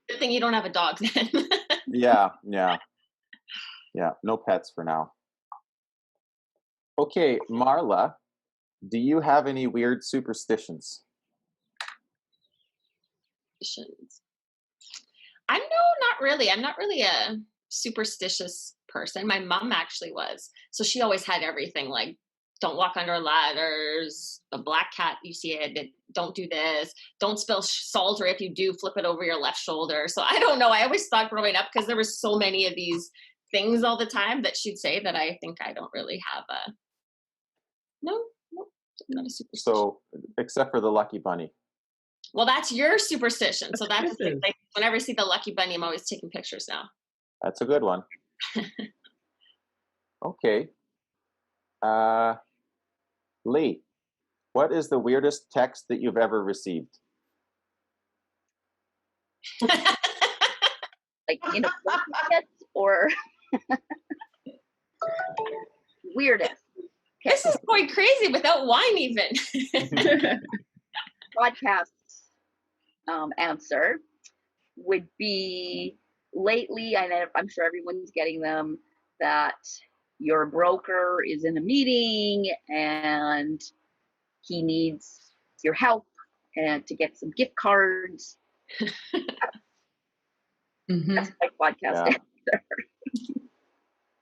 Good thing you don't have a dog then. yeah. No pets for now. Okay, Marla, do you have any weird superstitions? No, not really. I'm not really a superstitious person. My mom actually was. So she always had everything like, don't walk under ladders, a black cat, you see it, don't do this, don't spill salt, or if you do, flip it over your left shoulder. So I don't know. I always thought growing up, because there were so many of these things all the time that she'd say that I think I don't really have a. No, not a superstition. So, except for the lucky bunny. Well, that's your superstition. So that's like whenever I see the lucky bunny, I'm always taking pictures now. That's a good one. Okay. Lee, what is the weirdest text that you've ever received? Like inappropriate or weirdest. Okay. This is going crazy without wine even. Podcast answer would be lately, I'm sure everyone's getting them, that your broker is in a meeting and he needs your help and to get some gift cards. That's my podcast answer.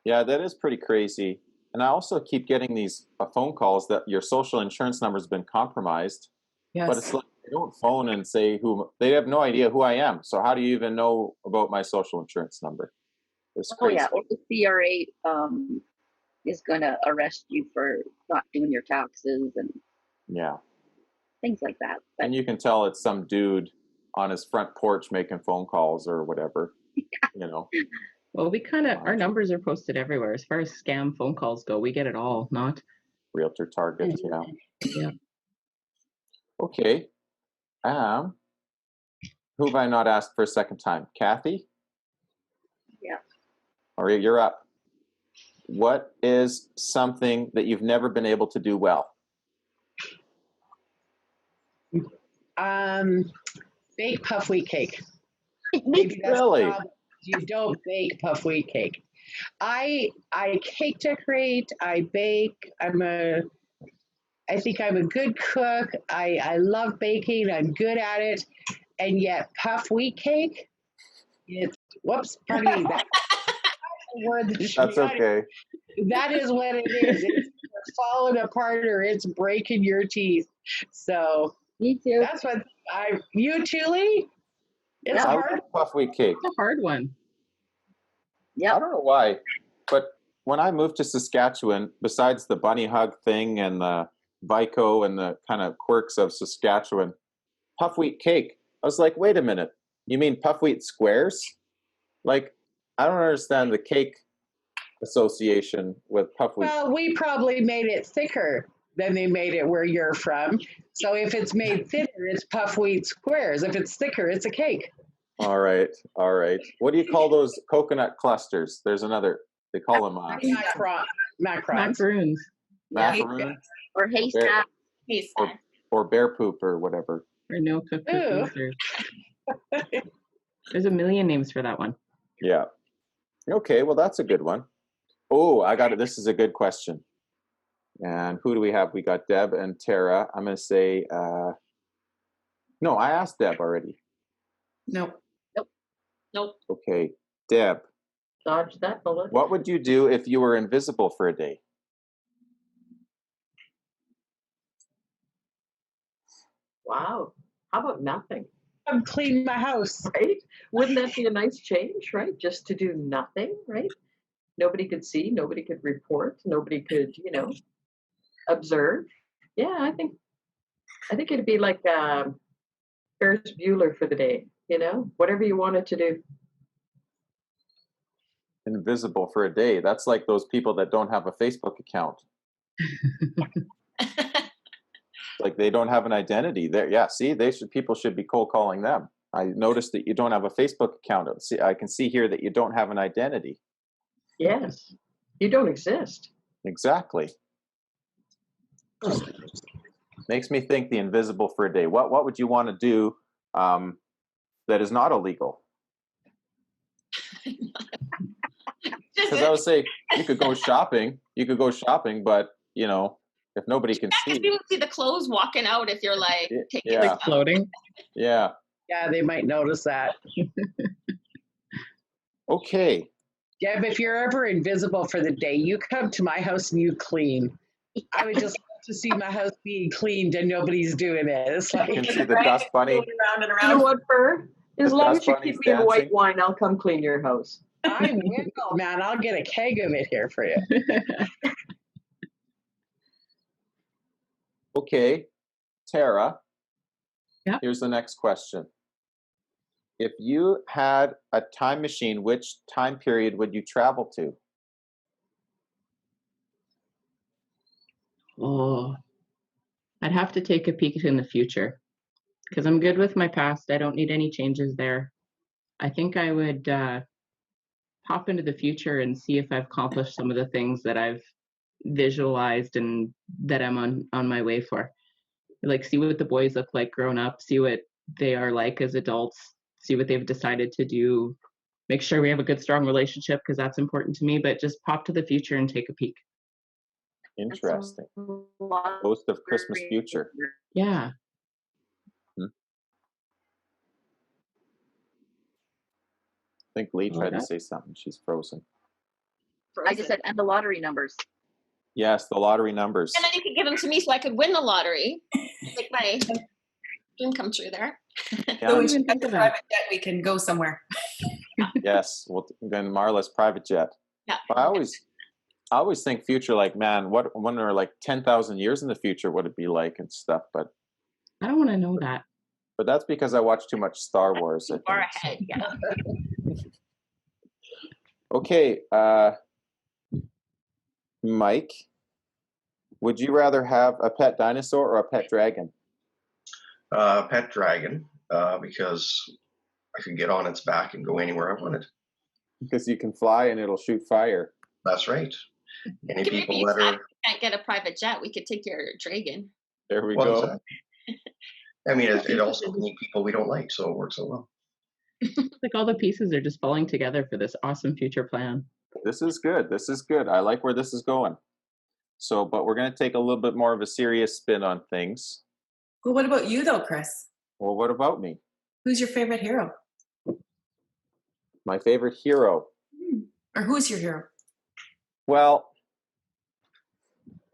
Yeah, that is pretty crazy. And I also keep getting these phone calls that your social insurance number has been compromised. Yes. But it's like they don't phone and say they have no idea who I am. So how do you even know about my social insurance number? It's crazy. Oh yeah, or the CRA is going to arrest you for not doing your taxes and things like that. But, and you can tell it's some dude on his front porch making phone calls or whatever. You know. Well, we kind of, our numbers are posted everywhere. As far as scam phone calls go, we get it all, not? Realtor Target, Yeah. Okay. Who have I not asked for a second time? Kathy? Yeah. All right, you're up. What is something that you've never been able to do well? Bake puff wheat cake. Really? You don't bake puff wheat cake. I cake decorate. I bake. I think I'm a good cook. I love baking. I'm good at it. And yet puff wheat cake, pardon me. That's the word That's okay. That is what it is. It's falling apart or it's breaking your teeth. So me too. That's what you too, Lee? It's I hard. love puff wheat cake. It's a hard one. Yeah. I don't know why, but when I moved to Saskatchewan, besides the bunny hug thing and the Vico and the kind of quirks of Saskatchewan, puff wheat cake, I was like, wait a minute, you mean puff wheat squares? Like, I don't understand the cake association with puff wheat. Well, we probably made it thicker than they made it where you're from. So if it's made thinner, it's puff wheat squares. If it's thicker, it's a cake. All right. What do you call those coconut clusters? There's another, they call them Macarons. Macaroon Or haystack. or bear poop or whatever. Or no cooked cookies. There's a million names for that one. Yeah. Okay, well, that's a good one. Oh, I got it. This is a good question. And who do we have? We got Deb and Tara. I'm going to say, no, I asked Deb already. Nope. Okay, Deb. Dodge that bullet. What would you do if you were invisible for a day? Wow. How about nothing? Come clean my house. Right? Wouldn't that be a nice change, right? Just to do nothing, right? Nobody could see, nobody could report, nobody could, observe. Yeah, I think it'd be like Ferris Bueller for the day, whatever you wanted to do. Invisible for a day. That's like those people that don't have a Facebook account. Like they don't have an identity there. Yeah, see, people should be cold calling them. I noticed that you don't have a Facebook account. See, I can see here that you don't have an identity. Yes. You don't exist. Exactly. Makes me think the invisible for a day. What would you want to do that is not illegal? Because I would say you could go shopping, but if nobody can see. You see the clothes walking out if you're like taking like floating. Yeah. Yeah, they might notice that. Okay. Deb, if you're ever invisible for the day, you come to my house and you clean. I would just love to see my house being cleaned and nobody's doing it. It's like You can see the dust bunny. Around and around. You know what, Fur? As long as you keep me a white wine, I'll come clean your house. I will, man. I'll get a keg of it here for you. Okay, Tara. Yeah. Here's the next question. If you had a time machine, which time period would you travel to? Oh, I'd have to take a peek in the future because I'm good with my past. I don't need any changes there. I think I would hop into the future and see if I've accomplished some of the things that I've visualized and that I'm on my way for. Like, see what the boys look like grown up, see what they are like as adults, see what they've decided to do, make sure we have a good, strong relationship because that's important to me, but just pop to the future and take a peek. Interesting. Ghost of Christmas Future. Yeah. I think Lee tried to say something. She's frozen. I just said, and the lottery numbers. Yes, the lottery numbers. And then you could give them to me so I could win the lottery. Make my dream come true there. So we should get the private jet. We can go somewhere. Yes, well, then Marla's private jet. Yeah. But I always think future, like, man, I wonder, like 10,000 years in the future, what it'd be like and stuff. But I don't want to know that. But that's because I watch too much Star Wars. I think. Far ahead, yeah. Okay, Mike, would you rather have a pet dinosaur or a pet dragon? Pet dragon, because I can get on its back and go anywhere I wanted. Because you can fly and it'll shoot fire. That's right. Any Maybe people you that are can't get a private jet. We could take your dragon. There we well, go. exactly. I mean, it also can eat people we don't like, so it works out well. Like all the pieces are just falling together for this awesome future plan. This is good. This is good. I like where this is going. So, but we're going to take a little bit more of a serious spin on things. Well, what about you though, Chris? Well, what about me? Who's your favorite hero? My favorite hero. Or who's your hero? Well,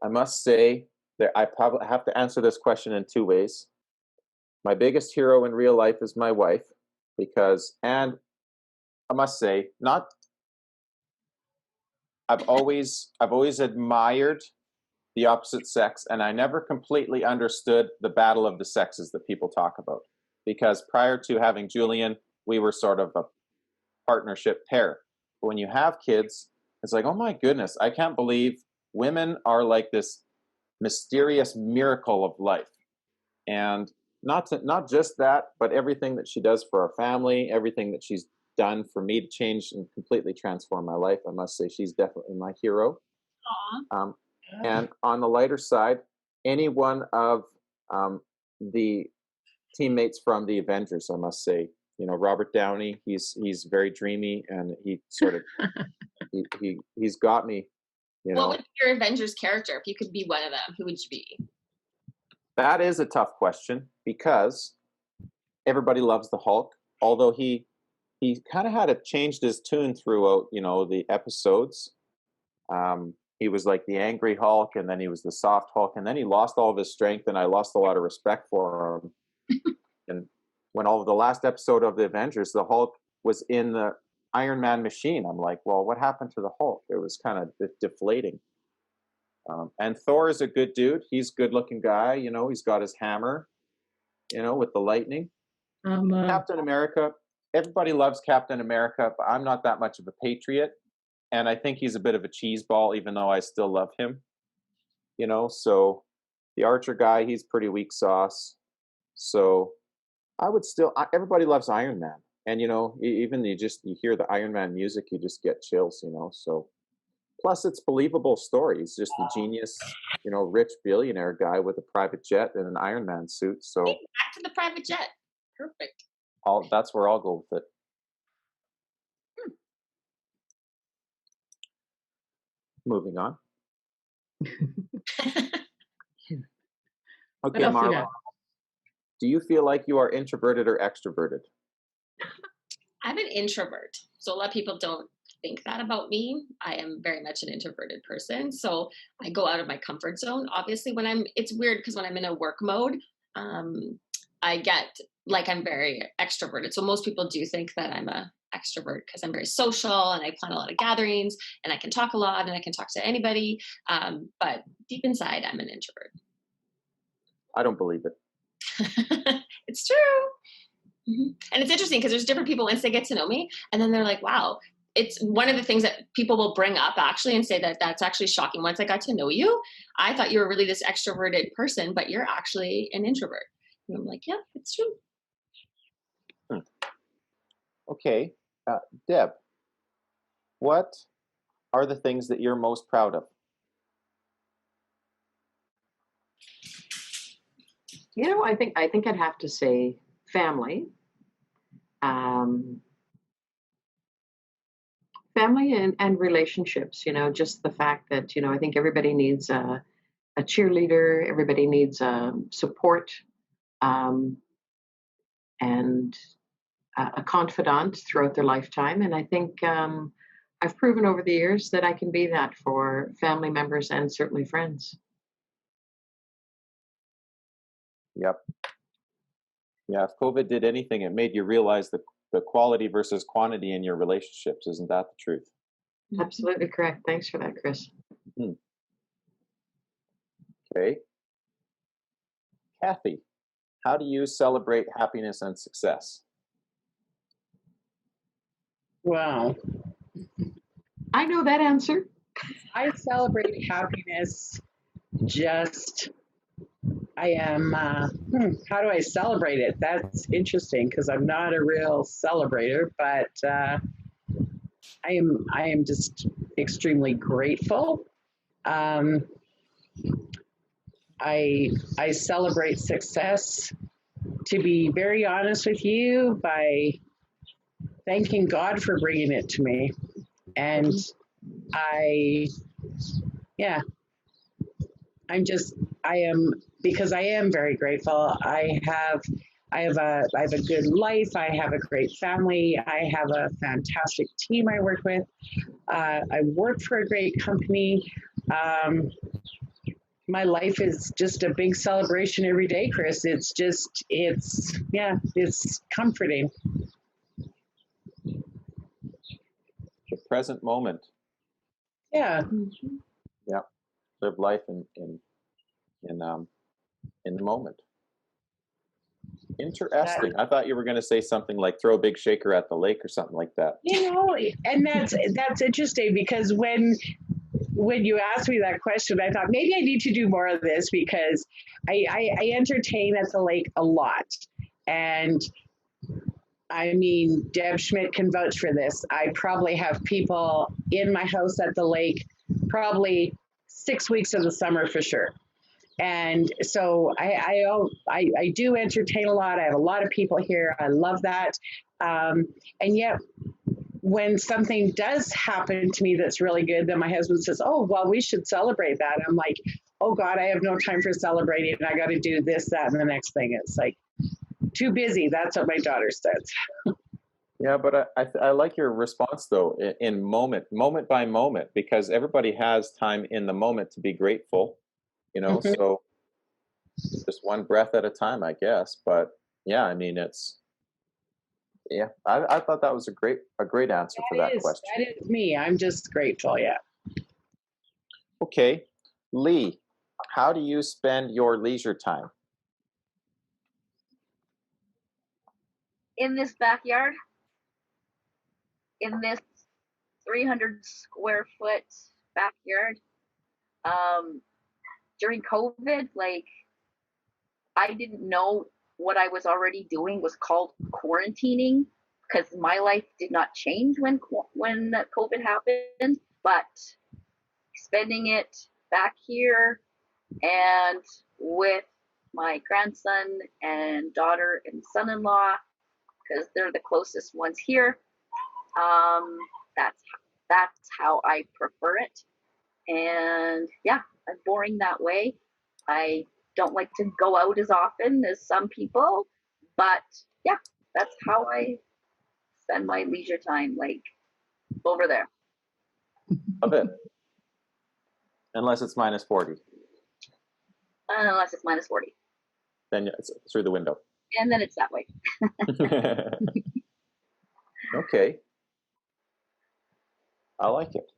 I must say that I probably have to answer this question in two ways. My biggest hero in real life is my wife, and I must say, I've always admired the opposite sex, and I never completely understood the battle of the sexes that people talk about. Because prior to having Julian, we were sort of a partnership pair. But when you have kids, it's like, oh my goodness, I can't believe women are like this mysterious miracle of life. And not just that, but everything that she does for our family, everything that she's done for me to change and completely transform my life. I must say she's definitely my hero. And on the lighter side, any one of the teammates from the Avengers, I must say, Robert Downey, he's very dreamy, and he sort of he's got me. What would be your Avengers character if you could be one of them? Who would you be? That is a tough question because everybody loves the Hulk, although he kind of had changed his tune throughout, the episodes. He was like the angry Hulk, and then he was the soft Hulk, and then he lost all of his strength, and I lost a lot of respect for him. And when the last episode of the Avengers, the Hulk was in the Iron Man machine, I'm like, well, what happened to the Hulk? It was kind of deflating. And Thor is a good dude. He's a good-looking guy. He's got his hammer, with the lightning. Captain America. Everybody loves Captain America, but I'm not that much of a patriot. And I think he's a bit of a cheeseball, even though I still love him. So the Archer guy, he's pretty weak sauce. So I would everybody loves Iron Man. And, even you hear the Iron Man music, you just get chills, so. Plus, it's believable story. He's just a genius, rich billionaire guy with a private jet and an Iron Man suit. So back to the private jet. Perfect. That's where I'll go with it. Moving on. Okay, Marla. Do you feel like you are introverted or extroverted? I'm an introvert. So a lot of people don't think that about me. I am very much an introverted person. So I go out of my comfort zone. Obviously, it's weird because when I'm in a work mode, I get like I'm very extroverted. So most people do think that I'm a extrovert because I'm very social and I plan a lot of gatherings and I can talk a lot and I can talk to anybody. But deep inside, I'm an introvert. I don't believe it. It's true. Mm-hmm. And it's interesting because there's different people once they get to know me and then they're like, wow, it's one of the things that people will bring up actually and say that that's actually shocking. Once I got to know you, I thought you were really this extroverted person, but you're actually an introvert. And I'm like, yeah, it's true. Okay. Deb, what are the things that you're most proud of? You know, I think I'd have to say family. Family and relationships, you know, just the fact that, you know, I think everybody needs a cheerleader, everybody needs support, and a confidant throughout their lifetime. And I think I've proven over the years that I can be that for family members and certainly friends. Yep. Yeah, if COVID did anything, it made you realize the quality versus quantity in your relationships. Isn't that the truth? Absolutely correct. Thanks for that, Chris. Okay. Kathy, how do you celebrate happiness and success? Wow. I know that answer. I celebrate happiness just, I am, how do I celebrate it? That's interesting because I'm not a real celebrator, but I am just extremely grateful. I celebrate success, to be very honest with you, by thanking God for bringing it to me. And because I am very grateful. I have a good life. I have a great family. I have a fantastic team I work with. I work for a great company. My life is just a big celebration every day, Chris. It's comforting. The present moment. Yeah. Yeah. Live life in the moment. Interesting. I thought you were going to say something like throw a big shaker at the lake or something like that. You know, and that's interesting because when you asked me that question, I thought maybe I need to do more of this because I entertain at the lake a lot. And I mean, Deb Schmidt can vouch for this. I probably have people in my house at the lake probably 6 weeks of the summer for sure. And so I do entertain a lot. I have a lot of people here. I love that. And yet when something does happen to me that's really good, then my husband says, oh, well, we should celebrate that. I'm like, oh God, I have no time for celebrating. I got to do this, that, and the next thing. It's like too busy. That's what my daughter says. Yeah, but I like your response though, in moment by moment, because everybody has time in the moment to be grateful, you know. Mm-hmm. So just one breath at a time, I guess. But yeah, I mean, I thought that was a great answer for that question. That is me. I'm just grateful. Yeah. Okay, Lee, how do you spend your leisure time? In this backyard, in this 300 square foot backyard. During COVID, like, I didn't know what I was already doing was called quarantining because my life did not change when COVID happened, but spending it back here and with my grandson and daughter and son-in-law, because they're the closest ones here. That's how I prefer it. And yeah, I'm boring that way. I don't like to go out as often as some people, but yeah, that's how I spend my leisure time, like over there. A bit. Unless it's minus 40. Unless it's minus 40. Then it's through the window. And then it's that way. Okay. I like it.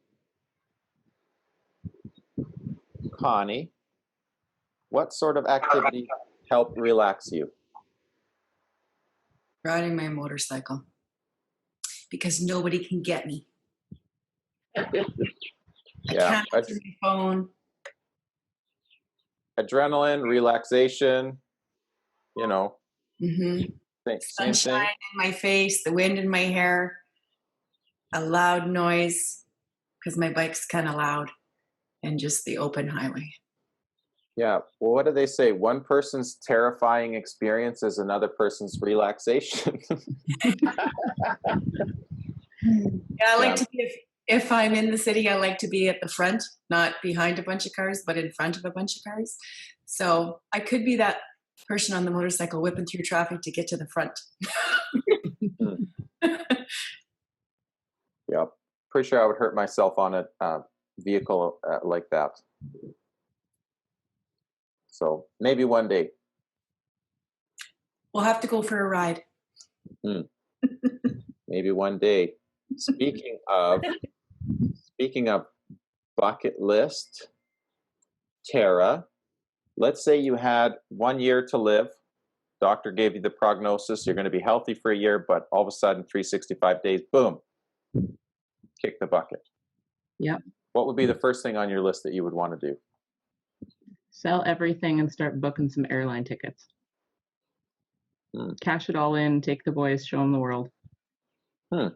Connie, what sort of activity helped relax you? Riding my motorcycle because nobody can get me. I Yeah. can't answer my phone. Adrenaline, relaxation, you know, Mm-hmm. same Sunshine thing. in my face, the wind in my hair, a loud noise because my bike's kind of loud, and just the open highway. Yeah. Well, what do they say? One person's terrifying experience is another person's relaxation. Yeah, I like Yeah. to be, if I'm in the city, I like to be at the front, not behind a bunch of cars, but in front of a bunch of cars. So I could be that person on the motorcycle whipping through traffic to get to the front. Yeah. Pretty sure I would hurt myself on a vehicle like that. So maybe one day. We'll have to go for a ride. Maybe one day. Speaking of bucket list, Tara, let's say you had 1 year to live. Doctor gave you the prognosis. You're going to be healthy for a year, but all of a sudden, 365 days, boom, kick the bucket. Yep. What would be the first thing on your list that you would want to do? Sell everything and start booking some airline tickets. Cash it all in, take the boys, show them the world.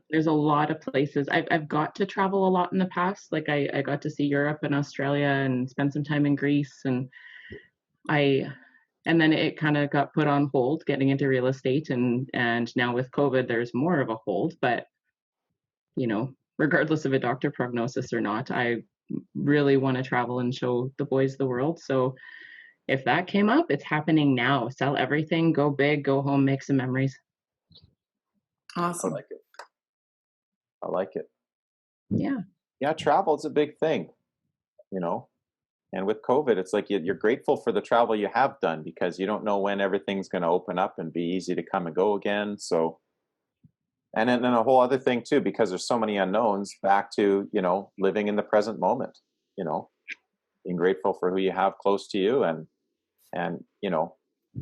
There's a lot of places. I've got to travel a lot in the past. Like I got to see Europe and Australia and spend some time in Greece, and then it kind of got put on hold getting into real estate, and now with COVID there's more of a hold. But you know, regardless of a doctor prognosis or not, I really want to travel and show the boys the world. So if that came up, it's happening now. Sell everything, go big, go home, make some memories. Awesome. I like it. Yeah. Yeah, travel is a big thing, you know. And with COVID, it's like you're grateful for the travel you have done because you don't know when everything's going to open up and be easy to come and go again. So, and then a whole other thing too, because there's so many unknowns, back to, you know, living in the present moment, you know, being grateful for who you have close to you, and, you know,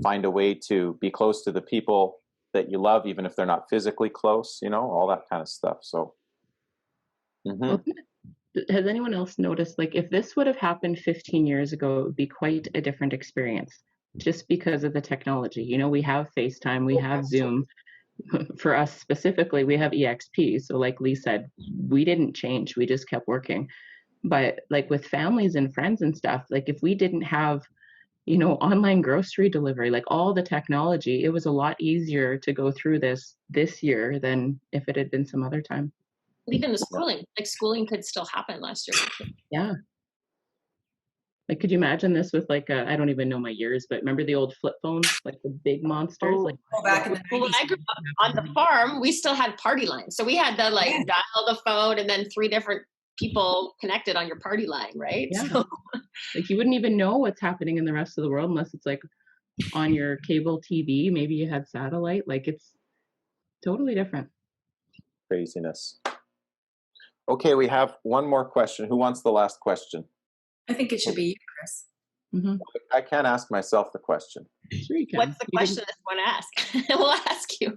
find a way to be close to the people that you love, even if they're not physically close, you know, all that kind of stuff. So, Well, has anyone else noticed, like, if this would have happened 15 years ago, it would be quite a different experience just because of the technology. You know, we have FaceTime, we have Zoom. For us specifically, we have EXP. So like Lee said, we didn't change, we just kept working. But like with families and friends and stuff, like if we didn't have, you know, online grocery delivery, like all the technology, it was a lot easier to go through this year than if it had been some other time. Even the schooling, like schooling could still happen last year. Yeah. Like, could you imagine this with like, I don't even know my years, but remember the old flip phones, like the big monsters? Like back in the 90s. When I grew up on the farm, we still had party lines. So we had to like dial the phone and then 3 different people connected on your party line, right? Yeah. So, like you wouldn't even know what's happening in the rest of the world unless it's like on your cable TV. Maybe you had satellite. Like it's totally different. Craziness. Okay, we have one more question. Who wants the last question? I think it should be you, Chris. Mm-hmm. I can't ask myself the question. Sure you can. what's the question this one ask? We'll ask you.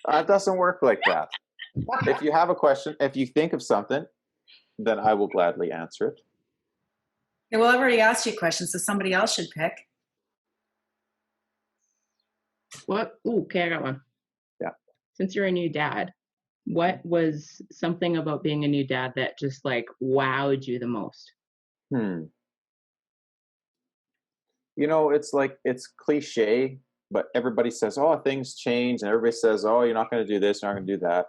It doesn't work like that. If you have a question, if you think of something, then I will gladly answer it. Yeah, well, I've already asked you a question, so somebody else should pick. What? Ooh, okay, I got one. Yeah. Since you're a new dad, what was something about being a new dad that just like wowed you the most? You know, it's like, it's cliche, but everybody says, oh, things change. And everybody says, oh, you're not going to do this, you're not going to do that.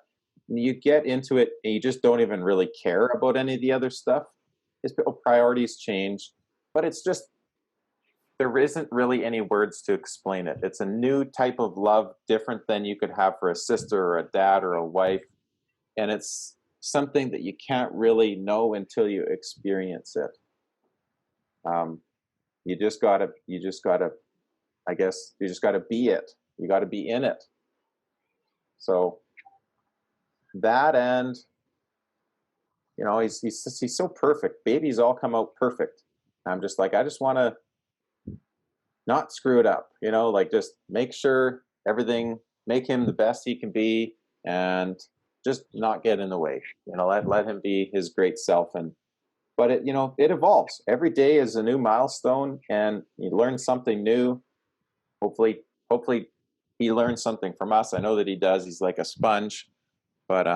And you get into it and you just don't even really care about any of the other stuff. It's, priorities change, but it's just, there isn't really any words to explain it. It's a new type of love, different than you could have for a sister or a dad or a wife. And it's something that you can't really know until you experience it. You just gotta, I guess, you just gotta be it. You gotta be in it. So that, and you know, he's so perfect. Babies all come out perfect. I'm just like, I just want to not screw it up, you know, like just make sure everything, make him the best he can be, and just not get in the way. You know, let him be his great self. And but it, you know, it evolves. Every day is a new milestone, and you learn something new. Hopefully he learns something from us. I know that he does. He's like a sponge, but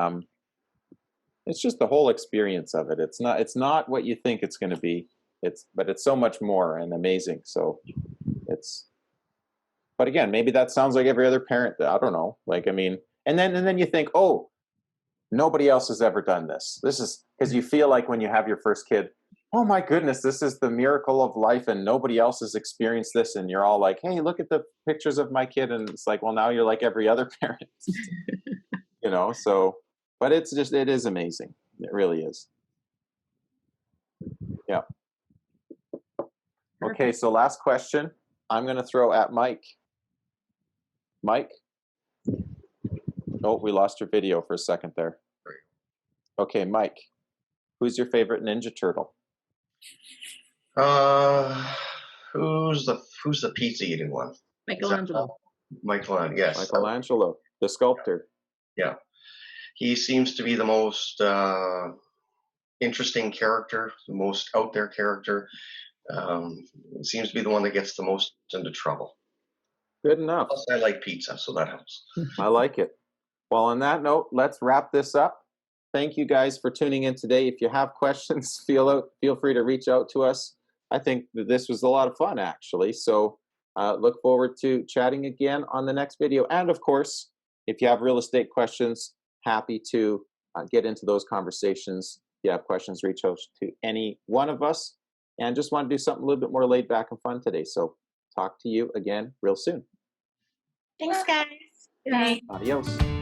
it's just the whole experience of it. It's not what you think it's going to be. But it's so much more and amazing. So but again, maybe that sounds like every other parent. I don't know. Like, I mean, and then you think, oh, nobody else has ever done this. This is because you feel like when you have your first kid, oh my goodness, this is the miracle of life and nobody else has experienced this. And you're all like, hey, look at the pictures of my kid. And it's like, well, now you're like every other parent, you know? So, but it is amazing. It really is. Yeah. Okay. So last question I'm going to throw at Mike. Mike? Oh, we lost your video for a second there. Okay, Mike, who's your favorite Ninja Turtle? Who's the pizza eating one? Michelangelo. Michelangelo, yes. Michelangelo, the sculptor. Yeah. He seems to be the most interesting character, the most out there character. Seems to be the one that gets the most into trouble. Good enough. Plus, I like pizza, so that helps. I like it. Well, on that note, let's wrap this up. Thank you guys for tuning in today. If you have questions, feel free to reach out to us. I think that this was a lot of fun, actually. So look forward to chatting again on the next video. And of course, if you have real estate questions, happy to get into those conversations. If you have questions, reach out to any one of us. And just want to do something a little bit more laid back and fun today. So talk to you again real soon. Thanks, guys. Good night. Adios.